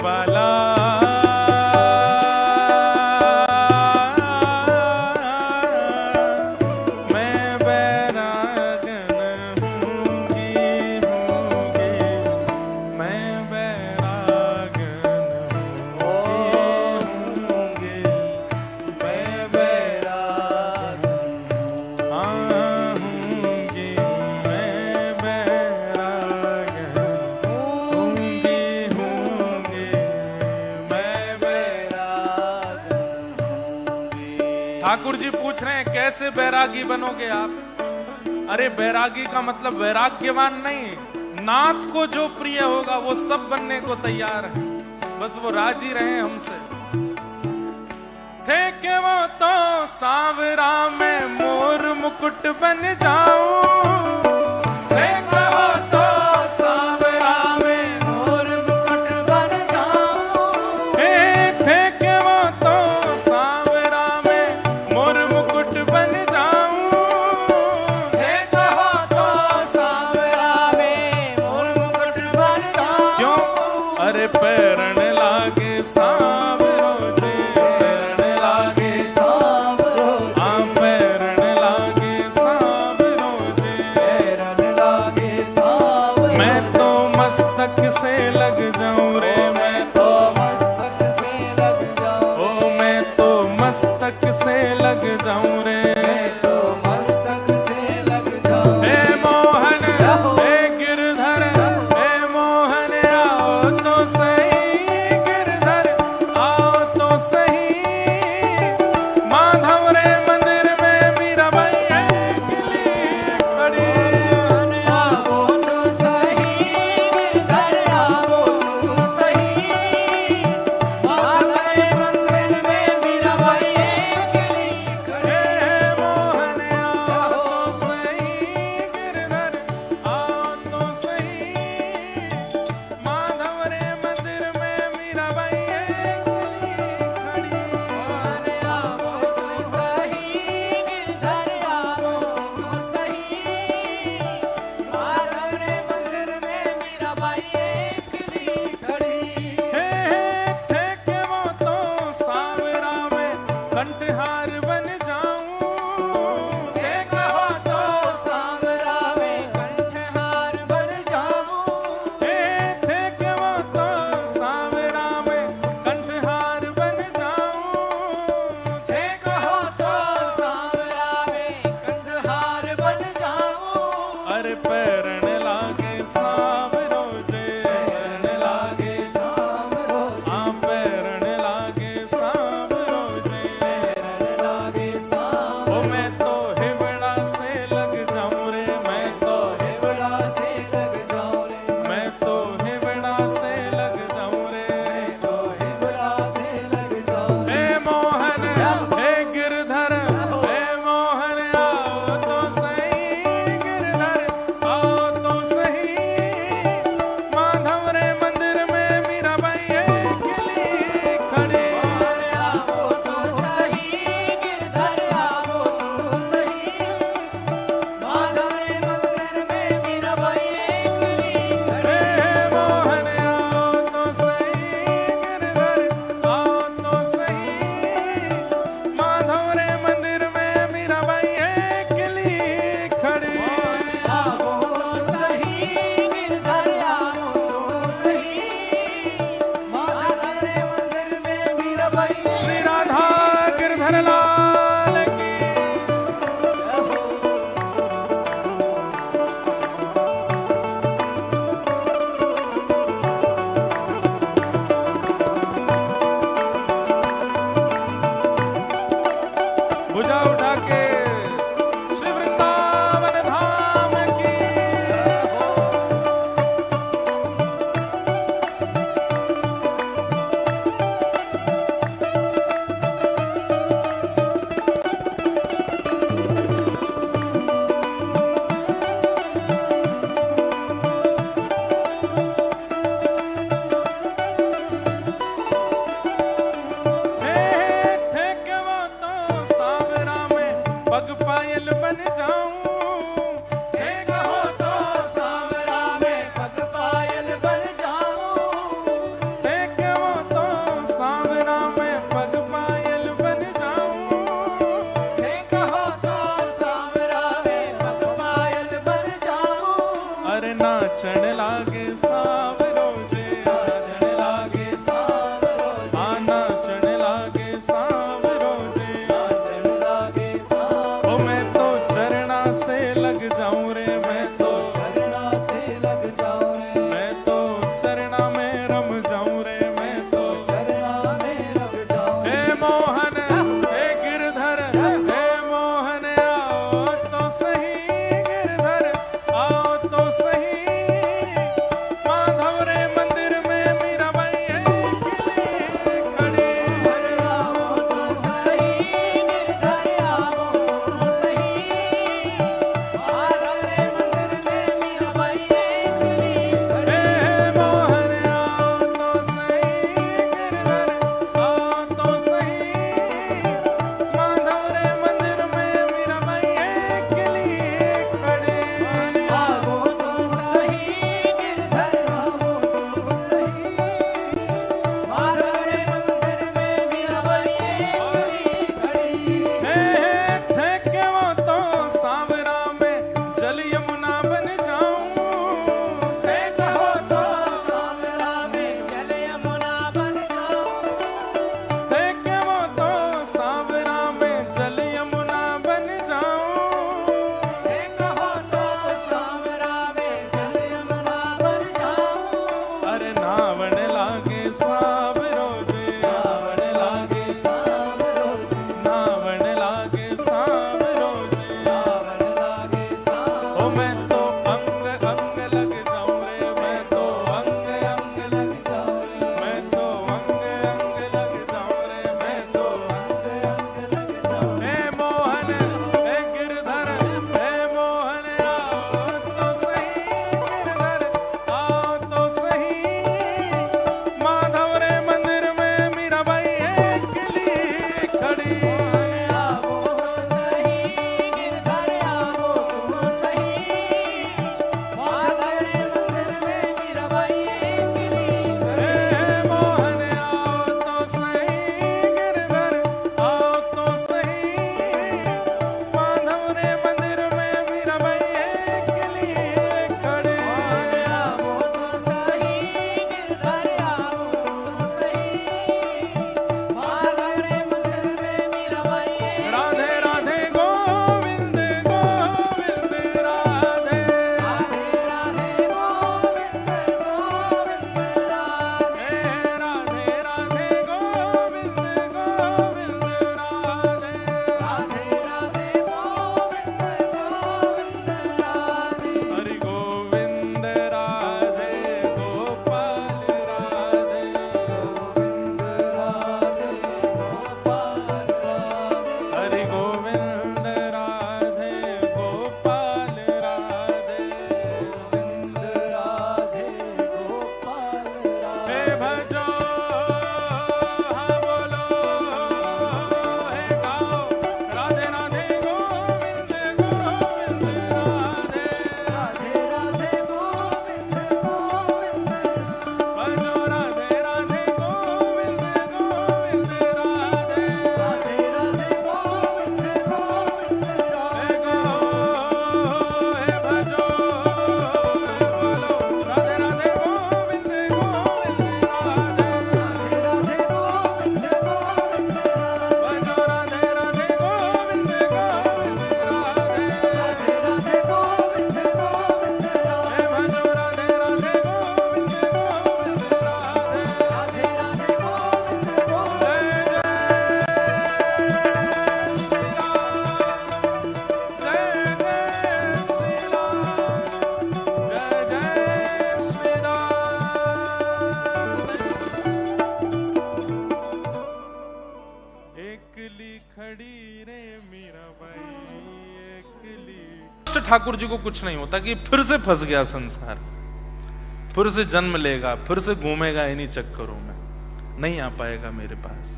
बाला मैं बैरागन होंगी, मैं बैरागन होंगी, मैं बैराग हाँ होंगी, मैं बैरागन होंगी, मैं बैराग हूँगी। ठाकुर जी पूछ रहे हैं कैसे बैरागी बनोगे आप? अरे बैरागी का मतलब वैराग्यवान नहीं, नाथ को जो प्रिय होगा वो सब बनने को तैयार है, बस वो राजी रहे हमसे। थे के वो तो सांवरा में मोर मुकुट बन जाऊं, थे के वो तो सांवरा में, मोर मुकुट बन जाऊं, थे के वो तो सांवरा में मोर मुकुट बन जाऊं, हे कहो तो सांवरा में मोर मुकुट बन जाऊं। क्यों? अरे पैरण लागे सांवरो जे, पैरण लागे सांवरो आ पैरण लागे सांवरो जे, पैरन लागे सांवरो। मैं तो मस्तक से लग जाऊं रे, मैं तो मस्तक से लग जाऊं, ओ मैं तो मस्तक से लग जाऊं रे, मैं तो मस्तक से लग जाऊं। हे मोहन ठाकुर जी को कुछ नहीं होता कि फिर से फंस गया संसार, फिर से जन्म लेगा, फिर से घूमेगा इन्हीं चक्करों में, नहीं आ पाएगा मेरे पास।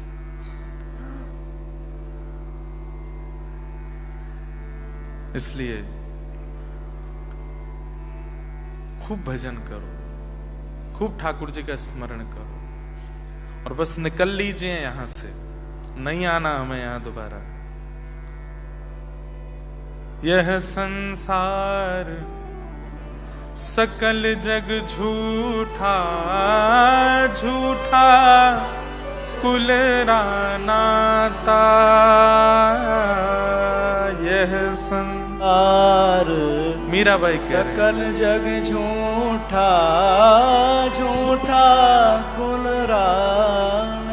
इसलिए खूब भजन करो, खूब ठाकुर जी का स्मरण करो, और बस निकल लीजिए यहां से, नहीं आना हमें यहां दोबारा। यह संसार सकल जग झूठा, झूठा कुल रानाता। यह संसार मीराबाई कह रहे हैं, सकल जग झूठा, झूठा कुल रानाता।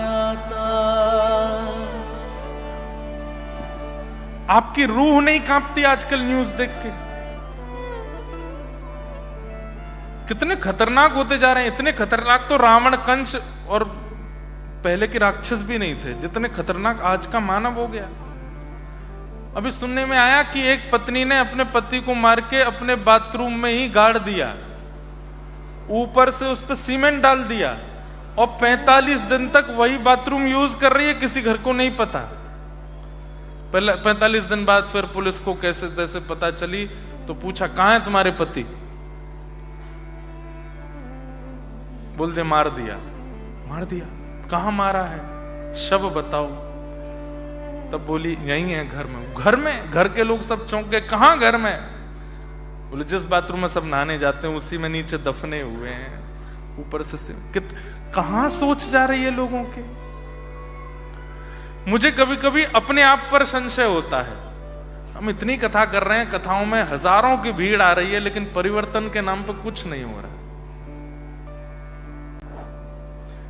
आपकी रूह नहीं कांपती आजकल न्यूज देख के? कितने खतरनाक होते जा रहे हैं, इतने खतरनाक तो रावण, कंस और पहले के राक्षस भी नहीं थे, जितने खतरनाक आज का मानव हो गया। अभी सुनने में आया कि एक पत्नी ने अपने पति को मार के अपने बाथरूम में ही गाड़ दिया, ऊपर से उस पर सीमेंट डाल दिया, और 45 दिन तक वही बाथरूम यूज कर रही है, किसी घर को नहीं पता। 45 दिन बाद फिर पुलिस को कैसे तैसे पता चली, तो पूछा कहां है तुम्हारे पति? बोलते मार दिया। मार दिया? कहां मारा है? शव बताओ। तब बोली यही है घर में। घर में? घर के लोग सब चौंक गए, कहां घर में? बोले जिस बाथरूम में सब नहाने जाते हैं उसी में नीचे दफने हुए हैं, ऊपर से कहां सोच जा रही है लोगों के। मुझे कभी कभी अपने आप पर संशय होता है, हम इतनी कथा कर रहे हैं, कथाओं में हजारों की भीड़ आ रही है, लेकिन परिवर्तन के नाम पर कुछ नहीं हो रहा।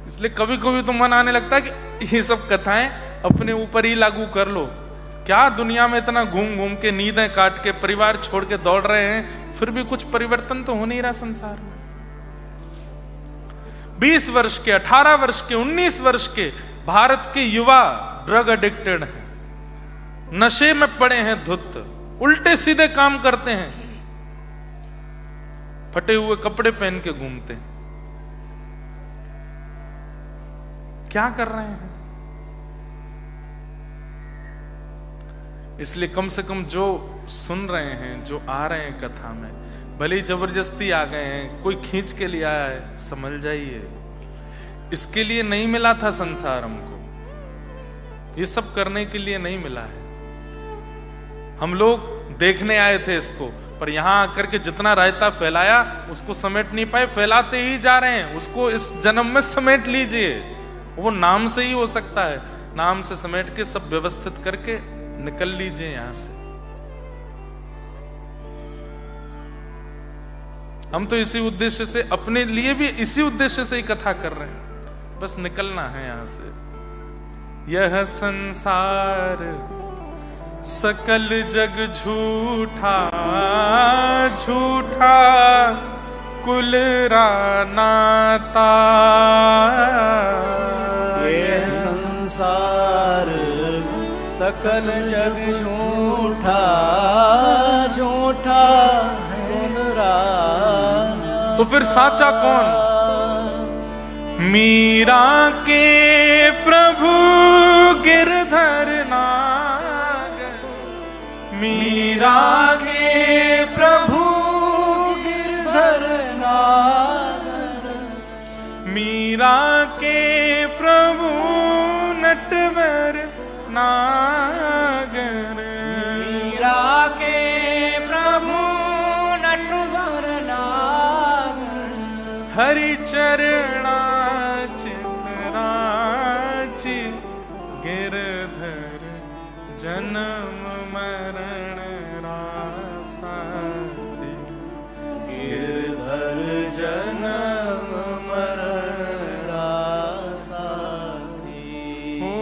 इसलिए कभी कभी तो मन आने लगता है कि ये सब कथाएं अपने ऊपर ही लागू कर लो। क्या दुनिया में इतना घूम घूम के, नींदें काट के, परिवार छोड़ के दौड़ रहे हैं, फिर भी कुछ परिवर्तन तो हो नहीं रहा संसार में। 20 वर्ष के, 18 वर्ष के, 19 वर्ष के भारत के युवा ड्रग एडिक्टेड हैं, नशे में पड़े हैं, धुत, उल्टे सीधे काम करते हैं, फटे हुए कपड़े पहन के घूमते हैं। क्या कर रहे हैं? इसलिए कम से कम जो सुन रहे हैं, जो आ रहे हैं कथा में, भले ही जबरदस्ती आ गए हैं, कोई खींच के लिए आया है, समझ जाइए इसके लिए नहीं मिला था संसार हमको, ये सब करने के लिए नहीं मिला है। हम लोग देखने आए थे इसको, पर यहां आकर के जितना रायता फैलाया उसको समेट नहीं पाए, फैलाते ही जा रहे हैं। उसको इस जन्म में समेट लीजिए, वो नाम से ही हो सकता है, नाम से समेट के सब व्यवस्थित करके निकल लीजिए यहां से। हम तो इसी उद्देश्य से, अपने लिए भी इसी उद्देश्य से ही कथा कर रहे हैं, बस निकलना है यहां से। यह संसार सकल जग झूठा, झूठा कुल रानाता। ये संसार सकल जग झूठा, झूठा कुल रानाता। तो फिर साचा कौन? मीरा के प्रभु गिरधर नागर, मीरा के प्रभु गिरधर नागर, मीरा के प्रभु नटवर नागर, मीरा के प्रभु नटवर नागर, हरि चरणा चितराची गिरधर जन्म मरण रासाथी। गिरधर जन्म मरण रासाथी। हो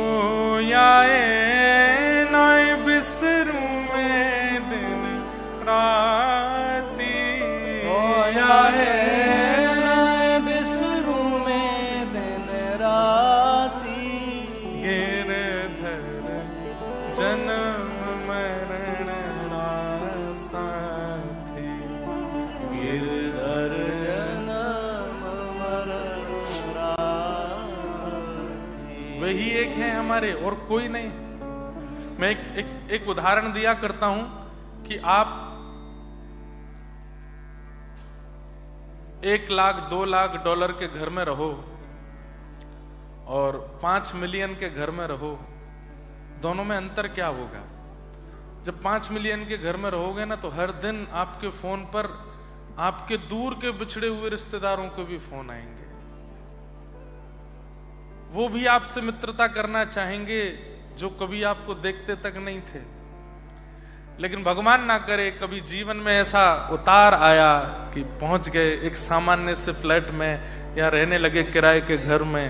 याए नाय बिसरू में दिन राती, हो याए नाय बिसरू में दिन राती। गिरधर जन्म मरण वही एक है हमारे, और कोई नहीं। मैं एक उदाहरण दिया करता हूं कि आप 1 लाख 2 लाख डॉलर के घर में रहो और 5 मिलियन के घर में रहो, दोनों में अंतर क्या होगा? जब 5 मिलियन के घर में रहोगे ना, तो हर दिन आपके फोन पर आपके दूर के बिछड़े हुए रिश्तेदारों को भी फोन आएंगे, वो भी आपसे मित्रता करना चाहेंगे जो कभी आपको देखते तक नहीं थे। लेकिन भगवान ना करे कभी जीवन में ऐसा उतार आया कि पहुंच गए एक सामान्य से फ्लैट में या रहने लगे किराए के घर में,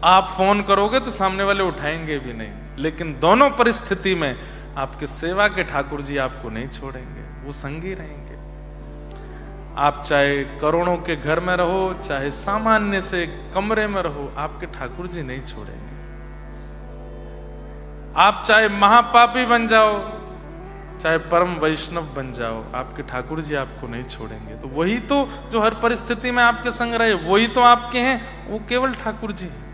आप फोन करोगे तो सामने वाले उठाएंगे भी नहीं, लेकिन दोनों परिस्थिति में आपके सेवा के ठाकुर जी आपको नहीं छोड़ेंगे, वो संगी रहेंगे। आप चाहे करोड़ों के घर में रहो, चाहे सामान्य से कमरे में रहो, आपके ठाकुर जी नहीं छोड़ेंगे। आप चाहे महापापी बन जाओ, चाहे परम वैष्णव बन जाओ, आपके ठाकुर जी आपको नहीं छोड़ेंगे। तो वही तो जो हर परिस्थिति में आपके संग रहे, वही तो आपके हैं, वो केवल ठाकुर जी हैं।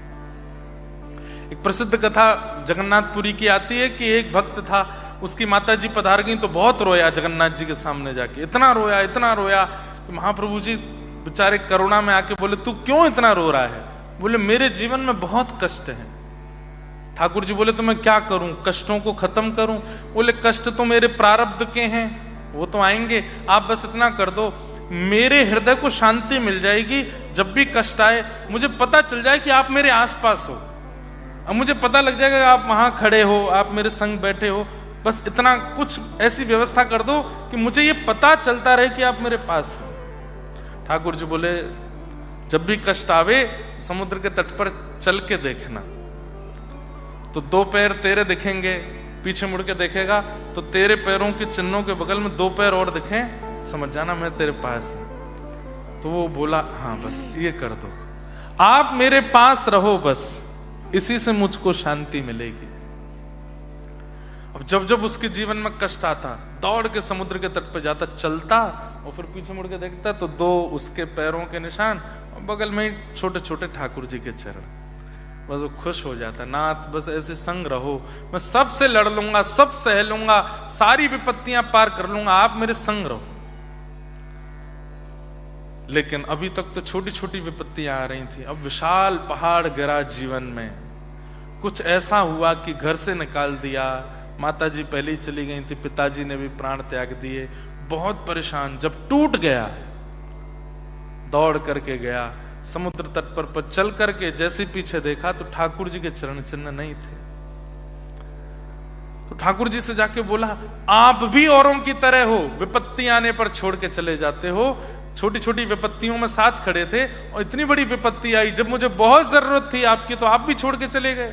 एक प्रसिद्ध कथा जगन्नाथपुरी की आती है कि एक भक्त था, उसकी माता जी पधार गई तो बहुत रोया जगन्नाथ जी के सामने जाके, इतना रोया कि महाप्रभु जी बेचारे करुणा में आके बोले, तू क्यों इतना रो रहा है? बोले, मेरे जीवन में बहुत कष्ट है। ठाकुर जी बोले, तो मैं क्या करूं, कष्टों को खत्म करूं? बोले, कष्ट तो मेरे प्रारब्ध के हैं, वो तो आएंगे, आप बस इतना कर दो, मेरे हृदय को शांति मिल जाएगी। जब भी कष्ट आए मुझे पता चल जाए कि आप मेरे आसपास हो, अब मुझे पता लग जाएगा आप वहां खड़े हो, आप मेरे संग बैठे हो, बस इतना कुछ ऐसी व्यवस्था कर दो कि मुझे ये पता चलता रहे कि आप मेरे पास हो। ठाकुर जी बोले, जब भी कष्ट आवे तो समुद्र के तट पर चल के देखना, तो 2 पैर तेरे दिखेंगे, पीछे मुड़ के देखेगा तो तेरे पैरों के चिन्हों के बगल में 2 पैर और दिखें, समझ जाना मैं तेरे पास हूं। तो वो बोला, हाँ बस ये कर दो, आप मेरे पास रहो, बस इसी से मुझको शांति मिलेगी। अब जब जब उसके जीवन में कष्ट आता, दौड़ के समुद्र के तट पर जाता, चलता और फिर पीछे मुड़ के देखता तो 2 उसके पैरों के निशान और बगल में छोटे छोटे ठाकुर जी के चरण। बस वो खुश हो जाता, नाथ बस ऐसे संग रहो, मैं सबसे लड़ लूंगा, सब सह लूंगा, सारी विपत्तियां पार कर लूंगा, आप मेरे संग रहो। लेकिन अभी तक तो छोटी छोटी विपत्तियां आ रही थी, अब विशाल पहाड़ गिरा जीवन में। कुछ ऐसा हुआ कि घर से निकाल दिया, माताजी पहले ही चली गई थी, पिताजी ने भी प्राण त्याग दिए, बहुत परेशान। जब टूट गया, दौड़ करके गया समुद्र तट पर चल करके जैसे पीछे देखा तो ठाकुर जी के चरण चिन्ह नहीं थे। तो ठाकुर जी से जाके बोला, आप भी औरों की तरह हो, विपत्ति आने पर छोड़ के चले जाते हो, छोटी छोटी विपत्तियों में साथ खड़े थे और इतनी बड़ी विपत्ति आई जब मुझे बहुत जरूरत थी आपकी, तो आप भी छोड़ के चले गए।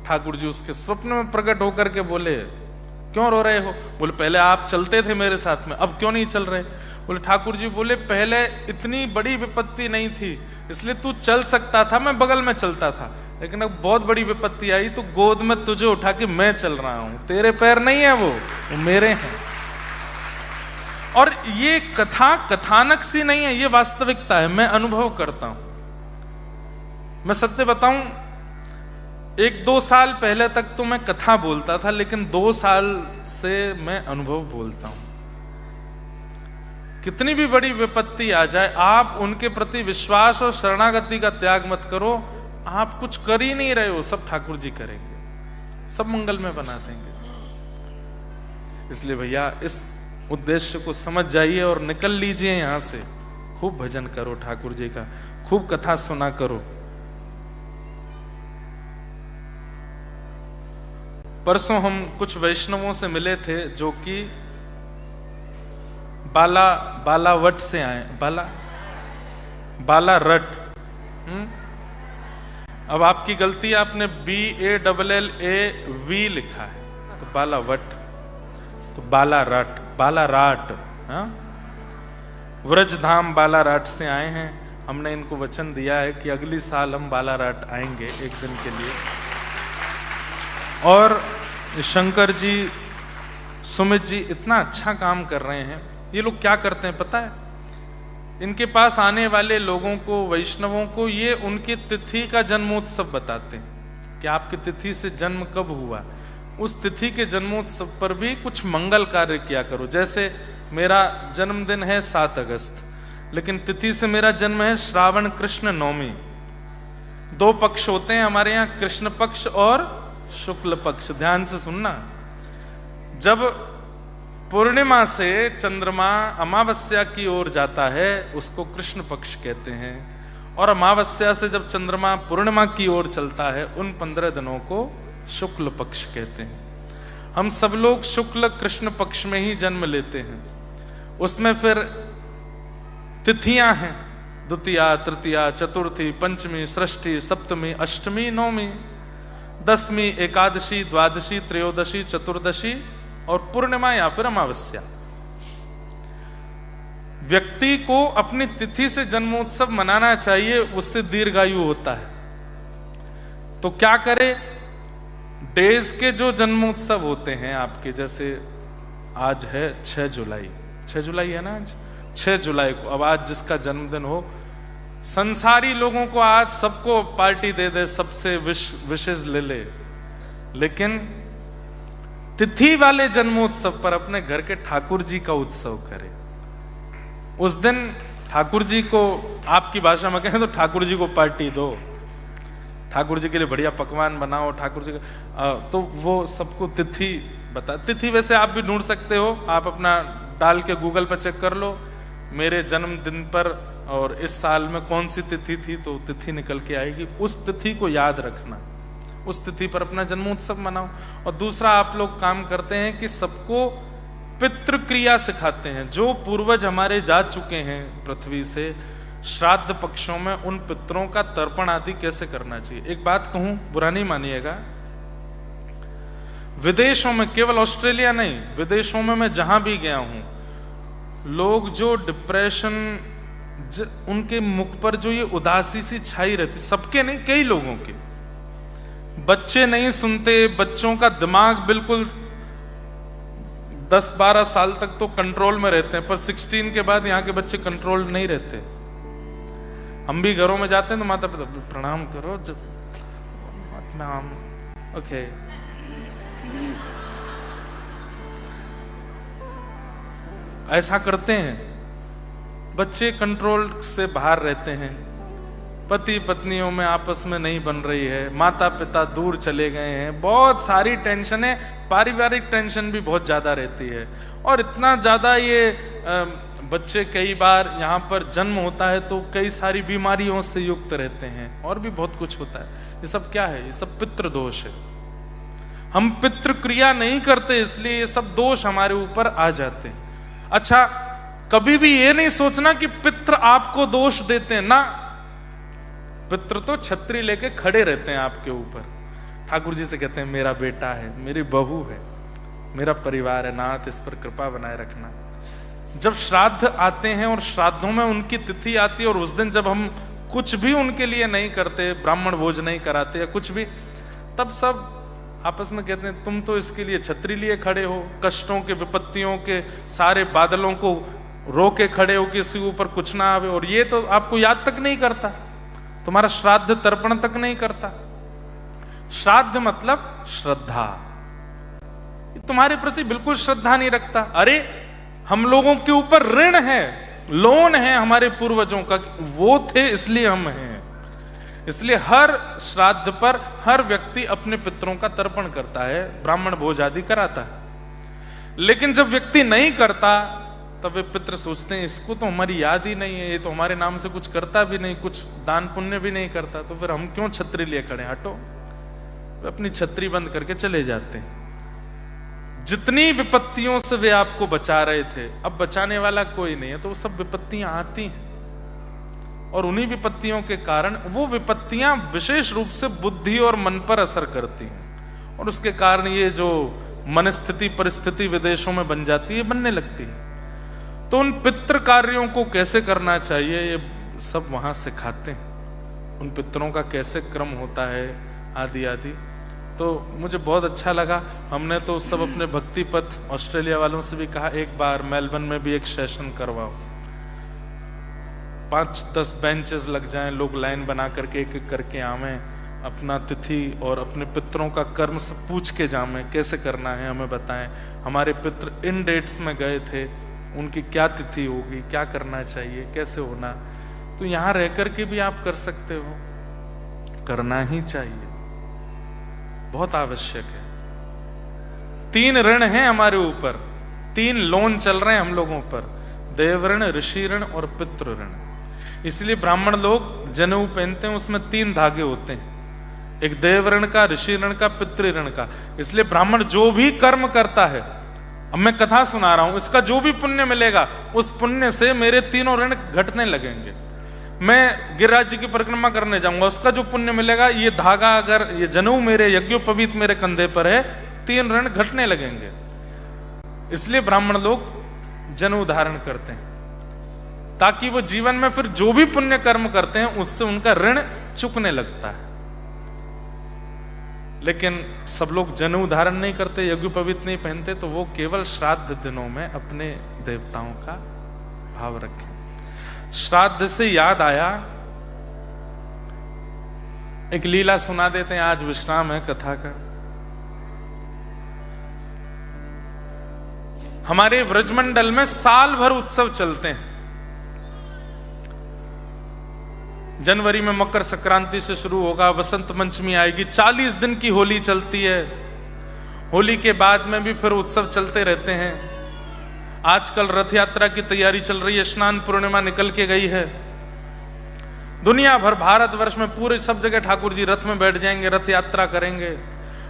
ठाकुर जी उसके स्वप्न में प्रकट होकर के बोले, क्यों रो रहे हो? बोले, पहले आप चलते थे मेरे साथ में, अब क्यों नहीं चल रहे? बोले, ठाकुर जी बोले, पहले इतनी बड़ी विपत्ति नहीं थी इसलिए तू चल सकता था, मैं बगल में चलता था, लेकिन अब बहुत बड़ी विपत्ति आई तो गोद में तुझे उठा के मैं चल रहा हूं, तेरे पैर नहीं है वो मेरे हैं। और ये कथा कथानक सी नहीं है, ये वास्तविकता है, मैं अनुभव करता हूं। मैं सत्य बताऊं, 1-2 साल पहले तक तो मैं कथा बोलता था, लेकिन 2 साल से मैं अनुभव बोलता हूं। कितनी भी बड़ी विपत्ति आ जाए, आप उनके प्रति विश्वास और शरणागति का त्याग मत करो। आप कुछ कर ही नहीं रहे हो, सब ठाकुर जी करेंगे, सब मंगल में बना देंगे। इसलिए भैया इस उद्देश्य को समझ जाइए और निकल लीजिए यहां से। खूब भजन करो ठाकुर जी का, खूब कथा सुना करो। परसों हम कुछ वैष्णवों से मिले थे जो कि बालावट से आए, बालारट। अब आपकी गलती, आपने BALLAV लिखा है, तो बालावट, तो बालाराट, हाँ? व्रजधाम बालाराट से आए हैं। हमने इनको वचन दिया है कि अगली साल हम बालाराट आएंगे एक दिन के लिए। और शंकर जी, सुमित जी इतना अच्छा काम कर रहे हैं। ये लोग क्या करते हैं पता है? इनके पास आने वाले लोगों को, वैष्णवों को, ये उनकी तिथि का जन्मोत्सव बताते हैं कि आपकी तिथि से जन्म कब हुआ। उस तिथि के जन्मोत्सव पर भी कुछ मंगल कार्य किया करो। जैसे मेरा जन्मदिन है 7 अगस्त, लेकिन तिथि से मेरा जन्म है श्रावण कृष्ण नवमी। 2 पक्ष होते हैं हमारे यहाँ, कृष्ण पक्ष और शुक्ल पक्ष। ध्यान से सुनना, जब पूर्णिमा से चंद्रमा अमावस्या की ओर जाता है उसको कृष्ण पक्ष कहते हैं, और अमावस्या से जब चंद्रमा पूर्णिमा की ओर चलता है उन 15 दिनों को शुक्ल पक्ष कहते हैं। हम सब लोग शुक्ल कृष्ण पक्ष में ही जन्म लेते हैं। उसमें फिर तिथियां हैं, द्वितीया, तृतीया, चतुर्थी, पंचमी, षष्ठी, सप्तमी, अष्टमी, नवमी, दसवीं, एकादशी, द्वादशी, त्रयोदशी, चतुर्दशी और पूर्णिमा या फिर अमावस्या। व्यक्ति को अपनी तिथि से जन्मोत्सव मनाना चाहिए, उससे दीर्घायु होता है। तो क्या करे, डेज के जो जन्मोत्सव होते हैं आपके, जैसे आज है 6 जुलाई, 6 जुलाई है ना आज, 6 जुलाई को, अब आज जिसका जन्मदिन हो, संसारी लोगों को आज सबको पार्टी दे दे, सबसे विशेष ले ले, लेकिन तिथि वाले जन्मोत्सव पर अपने घर के ठाकुर जी का उत्सव करे। उस दिन ठाकुर जी को, आपकी भाषा में कहें तो ठाकुर जी को पार्टी दो, ठाकुर जी के लिए बढ़िया पकवान बनाओ, ठाकुर जी का, तो वो सबको तिथि बता। तिथि वैसे आप भी ढूंढ सकते हो, आप अपना डाल के गूगल पर चेक कर लो मेरे जन्मदिन पर और इस साल में कौन सी तिथि थी, तो तिथि निकल के आएगी। उस तिथि को याद रखना, उस तिथि पर अपना जन्मोत्सव मनाओ। और दूसरा आप लोग काम करते हैं कि सबको पितृ क्रिया सिखाते हैं। जो पूर्वज हमारे जा चुके हैं पृथ्वी से, श्राद्ध पक्षों में उन पितरों का तर्पण आदि कैसे करना चाहिए। एक बात कहूं, बुरा नहीं मानिएगा, विदेशों में, केवल ऑस्ट्रेलिया नहीं, विदेशों में मैं जहां भी गया हूं, लोग जो डिप्रेशन, उनके मुख पर जो ये उदासी सी छाई रहती, सबके नहीं, कई लोगों के, बच्चे नहीं सुनते, बच्चों का दिमाग बिल्कुल 10-12 साल तक तो कंट्रोल में रहते हैं, पर 16 के बाद यहाँ के बच्चे कंट्रोल नहीं रहते। हम भी घरों में जाते हैं तो माता पिता प्रणाम करो, जब ओके, ऐसा करते हैं। बच्चे कंट्रोल से बाहर रहते हैं, पति पत्नियों में आपस में नहीं बन रही है, माता पिता दूर चले गए हैं, बहुत सारी टेंशनें, पारिवारिक टेंशन भी बहुत ज्यादा रहती है। और इतना ज्यादा ये बच्चे, कई बार यहाँ पर जन्म होता है तो कई सारी बीमारियों से युक्त रहते हैं, और भी बहुत कुछ होता है। ये सब क्या है, ये सब पितृ दोष है। हम पितृ क्रिया नहीं करते, इसलिए ये सब दोष हमारे ऊपर आ जाते हैं। अच्छा, कभी भी ये नहीं सोचना कि पितृ आपको दोष देते हैं ना, पितृ तो छतरी लेके खड़े रहते हैं आपके ऊपर। ठाकुर जी से कहते हैं मेरा बेटा है, मेरी बहू है, मेरा परिवार है, नाथ इस पर कृपा बनाए रखना। जब श्राद्ध आते हैं और श्राद्धों में उनकी तिथि आती है, और उस दिन जब हम कुछ भी उनके लिए नहीं करते, ब्राह्मण भोज नहीं कराते या कुछ भी, तब सब आपस में कहते हैं तुम तो इसके लिए छतरी लिए खड़े हो, कष्टों के, विपत्तियों के सारे बादलों को रोके खड़े हो कि इसके ऊपर कुछ ना आवे, और ये तो आपको याद तक नहीं करता, तुम्हारा श्राद्ध तर्पण तक नहीं करता। श्राद्ध मतलब श्रद्धा, तुम्हारे प्रति बिल्कुल श्रद्धा नहीं रखता। अरे हम लोगों के ऊपर ऋण है, लोन है हमारे पूर्वजों का, वो थे इसलिए हम हैं। इसलिए हर श्राद्ध पर हर व्यक्ति अपने पितरों का तर्पण करता है, ब्राह्मण भोज आदि कराता है। लेकिन जब व्यक्ति नहीं करता तब वे पितर सोचते हैं इसको तो हमारी याद ही नहीं है, ये तो हमारे नाम से कुछ करता भी नहीं, कुछ दान पुण्य भी नहीं करता, तो फिर हम क्यों छतरी लिए खड़े, हटो। वे अपनी छतरी बंद करके चले जाते हैं। जितनी विपत्तियों से वे आपको बचा रहे थे, अब बचाने वाला कोई नहीं है, तो वो सब विपत्तियां आती हैं, और उन्हीं विपत्तियों के कारण वो विपत्तियां विशेष रूप से बुद्धि और मन पर असर करती हैं, और उसके कारण ये जो मनस्थिति परिस्थिति विदेशों में बन जाती है, बनने लगती है। तो उन पितृ कार्यों को कैसे करना चाहिए ये सब वहां सिखाते हैं, उन पितरों का कैसे क्रम होता है आदि आदि। तो मुझे बहुत अच्छा लगा। हमने तो सब अपने भक्ति पथ ऑस्ट्रेलिया वालों से भी कहा एक बार मेलबर्न में भी एक सेशन करवाओ। 5-10 बेंचेस लग जाएं, लोग लाइन बना करके एक एक करके आवें, अपना तिथि और अपने पितरों का कर्म सब पूछ के जावें, कैसे करना है हमें बताएं, हमारे पितर इन डेट्स में गए थे, उनकी क्या तिथि होगी, क्या करना चाहिए, कैसे होना। तो यहां रह करके भी आप कर सकते हो, करना ही चाहिए, बहुत आवश्यक है। 3 ऋण हैं हमारे ऊपर, 3 लोन चल रहे हैं हम लोगों पर, देव ऋण, ऋषि ऋण और पितृ ऋण। इसलिए ब्राह्मण लोग जनेऊ पहनते हैं, उसमें 3 धागे होते हैं, एक देव ऋण का, ऋषि ऋण का, पितृ ऋण का। इसलिए ब्राह्मण जो भी कर्म करता है, अब मैं कथा सुना रहा हूं, इसका जो भी पुण्य मिलेगा उस पुण्य से मेरे 3 ऋण घटने लगेंगे। मैं गिरिराज जी की परिक्रमा करने जाऊंगा, उसका जो पुण्य मिलेगा, ये धागा अगर ये जनेऊ मेरे यज्ञोपवीत मेरे कंधे पर है, 3 ऋण घटने लगेंगे। इसलिए ब्राह्मण लोग जनेऊ धारण करते हैं, ताकि वो जीवन में फिर जो भी पुण्य कर्म करते हैं उससे उनका ऋण चुकने लगता है। लेकिन सब लोग जनेऊ धारण नहीं करते, यज्ञोपवीत नहीं पहनते, तो वो केवल श्राद्ध दिनों में अपने देवताओं का भाव रखें। श्राद्ध से याद आया, एक लीला सुना देते हैं, आज विश्राम है कथा का। हमारे व्रजमंडल में साल भर उत्सव चलते हैं। जनवरी में मकर संक्रांति से शुरू होगा, वसंत पंचमी आएगी, 40 दिन की होली चलती है। होली के बाद में भी फिर उत्सव चलते रहते हैं। आजकल रथ यात्रा की तैयारी चल रही है, स्नान पूर्णिमा निकल के गई है। दुनिया भर, भारतवर्ष में पूरे सब जगह ठाकुर जी रथ में बैठ जाएंगे, रथ यात्रा करेंगे।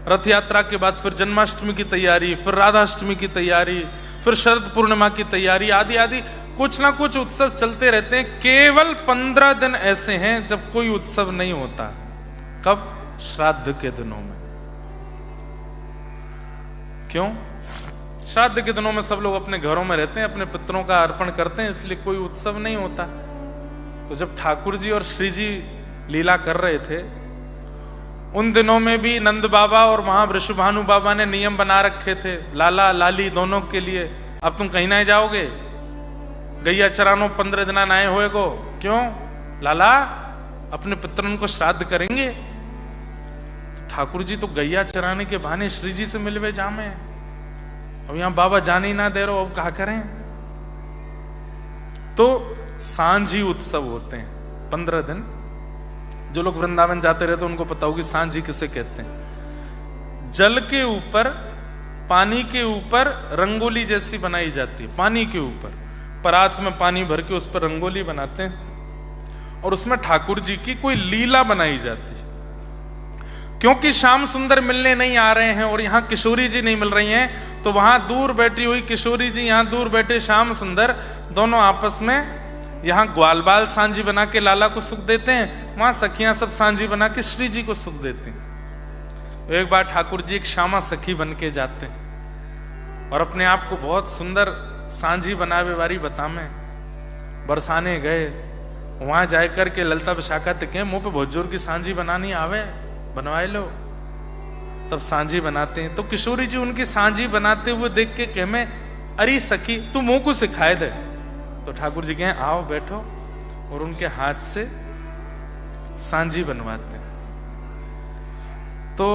रथ यात्रा के बाद फिर जन्माष्टमी की तैयारी, फिर राधाष्टमी की तैयारी, फिर शरद पूर्णिमा की तैयारी, आदि आदि कुछ ना कुछ उत्सव चलते रहते हैं। केवल 15 दिन ऐसे हैं जब कोई उत्सव नहीं होता। कब? श्राद्ध के दिनों में। क्यों? श्राद्ध के दिनों में सब लोग अपने घरों में रहते हैं, अपने पितरों का अर्पण करते हैं, इसलिए कोई उत्सव नहीं होता। तो जब ठाकुर जी और श्री जी लीला कर रहे थे, उन दिनों में भी नंद बाबा और वहां वृषभानु बाबा ने नियम बना रखे थे, लाला लाली दोनों के लिए, अब तुम कहीं नहीं जाओगे, गैया चरानो 15 दिन आए हुए को। क्यों? लाला अपने पितरों को श्राद्ध करेंगे। तो ठाकुर जी तो गैया चराने के बहाने श्री जी से मिलवे जामे, अब यहां बाबा जाने ही ना दे रहे हो, अब क्या करें। तो सांझी उत्सव होते हैं 15 दिन। जो लोग वृंदावन जाते रहते उनको पता होगी सांझी किसे कहते हैं। जल के ऊपर, पानी के ऊपर रंगोली जैसी बनाई जाती है, पानी के ऊपर परात में पानी भर के उस पर रंगोली बनाते हैं और उसमें ठाकुर जी की कोई लीला बनाई जाती है। क्योंकि श्याम सुंदर मिलने नहीं आ रहे हैं और यहां किशोरी जी नहीं मिल रही हैं, तो वहां दूर बैठी हुई किशोरी जी, यहां दूर बैठे श्याम सुंदर, दोनों आपस में यहां ग्वाल बाल सांझी बना के लाला को सुख देते हैं, वहां सखियां सब सांझी बना के श्री जी को सुख देते हैं। एक बार ठाकुर जी एक श्यामा सखी बन के जाते हैं और अपने आप को बहुत सुंदर सांझी बनावे वाली बतामे, बरसाने गए। वहां जाकर के ललता विशाखा तक मुंह पे बहुत जोर की सांझी बनानी आवे, बनवाए लो। तब सांझी बनाते हैं, तो किशोरी जी उनकी सांझी बनाते हुए देख के कहे, मैं अरे सखी तू मुंह को सिखाए दे। तो ठाकुर जी कहें आओ बैठो, और उनके हाथ से सांझी बनवाते हैं। तो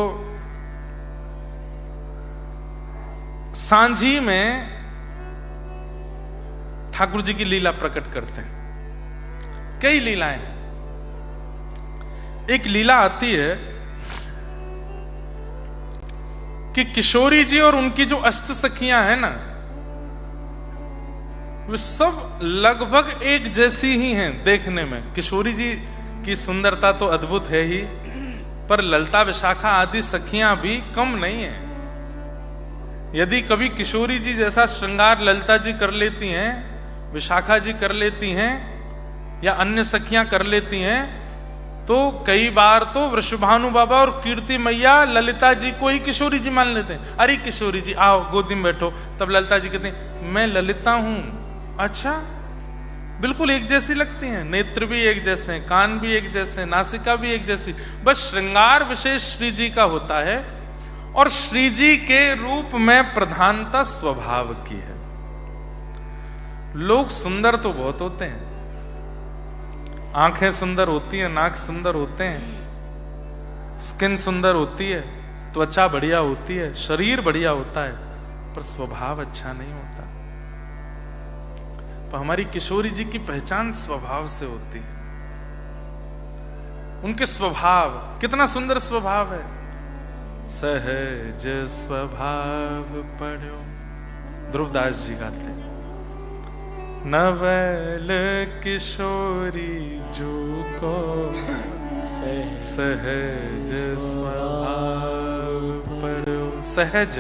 सांझी में ठाकुर जी की लीला प्रकट करते हैं। कई लीलाएं, एक लीला आती है कि किशोरी जी और उनकी जो अष्ट सखियां हैं ना, वे सब लगभग एक जैसी ही हैं देखने में। किशोरी जी की सुंदरता तो अद्भुत है ही, पर ललता विशाखा आदि सखियां भी कम नहीं है। यदि कभी किशोरी जी जैसा श्रृंगार ललता जी कर लेती हैं, विशाखा जी कर लेती हैं, या अन्य सखियां कर लेती हैं, तो कई बार तो वृषभानु बाबा और कीर्ति मैया ललिता जी को ही किशोरी जी मान लेते हैं। अरे किशोरी जी आओ गोदी में बैठो। तब ललिता जी कहते हैं मैं ललिता हूं। अच्छा, बिल्कुल एक जैसी लगती हैं, नेत्र भी एक जैसे हैं, कान भी एक जैसे हैं, नासिका भी एक जैसी, बस श्रृंगार विशेष श्री जी का होता है और श्री जी के रूप में प्रधानता स्वभाव की है। लोग सुंदर तो बहुत होते हैं, आंखें सुंदर होती हैं, नाक सुंदर होते हैं, स्किन सुंदर होती है, त्वचा बढ़िया होती है, शरीर बढ़िया होता है, पर स्वभाव अच्छा नहीं होता। तो हमारी किशोरी जी की पहचान स्वभाव से होती है। उनके स्वभाव, कितना सुंदर स्वभाव है। सहज स्वभाव पढ़ो, ध्रुवदास जी गाते हैं। नवल किशोरी जू को सहज स्वभाव पढ़ो। सहज,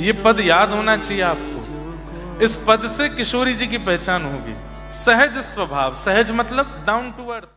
ये पद याद होना चाहिए आपको। इस पद से किशोरी जी की पहचान होगी। सहज स्वभाव, सहज मतलब डाउन टू अर्थ।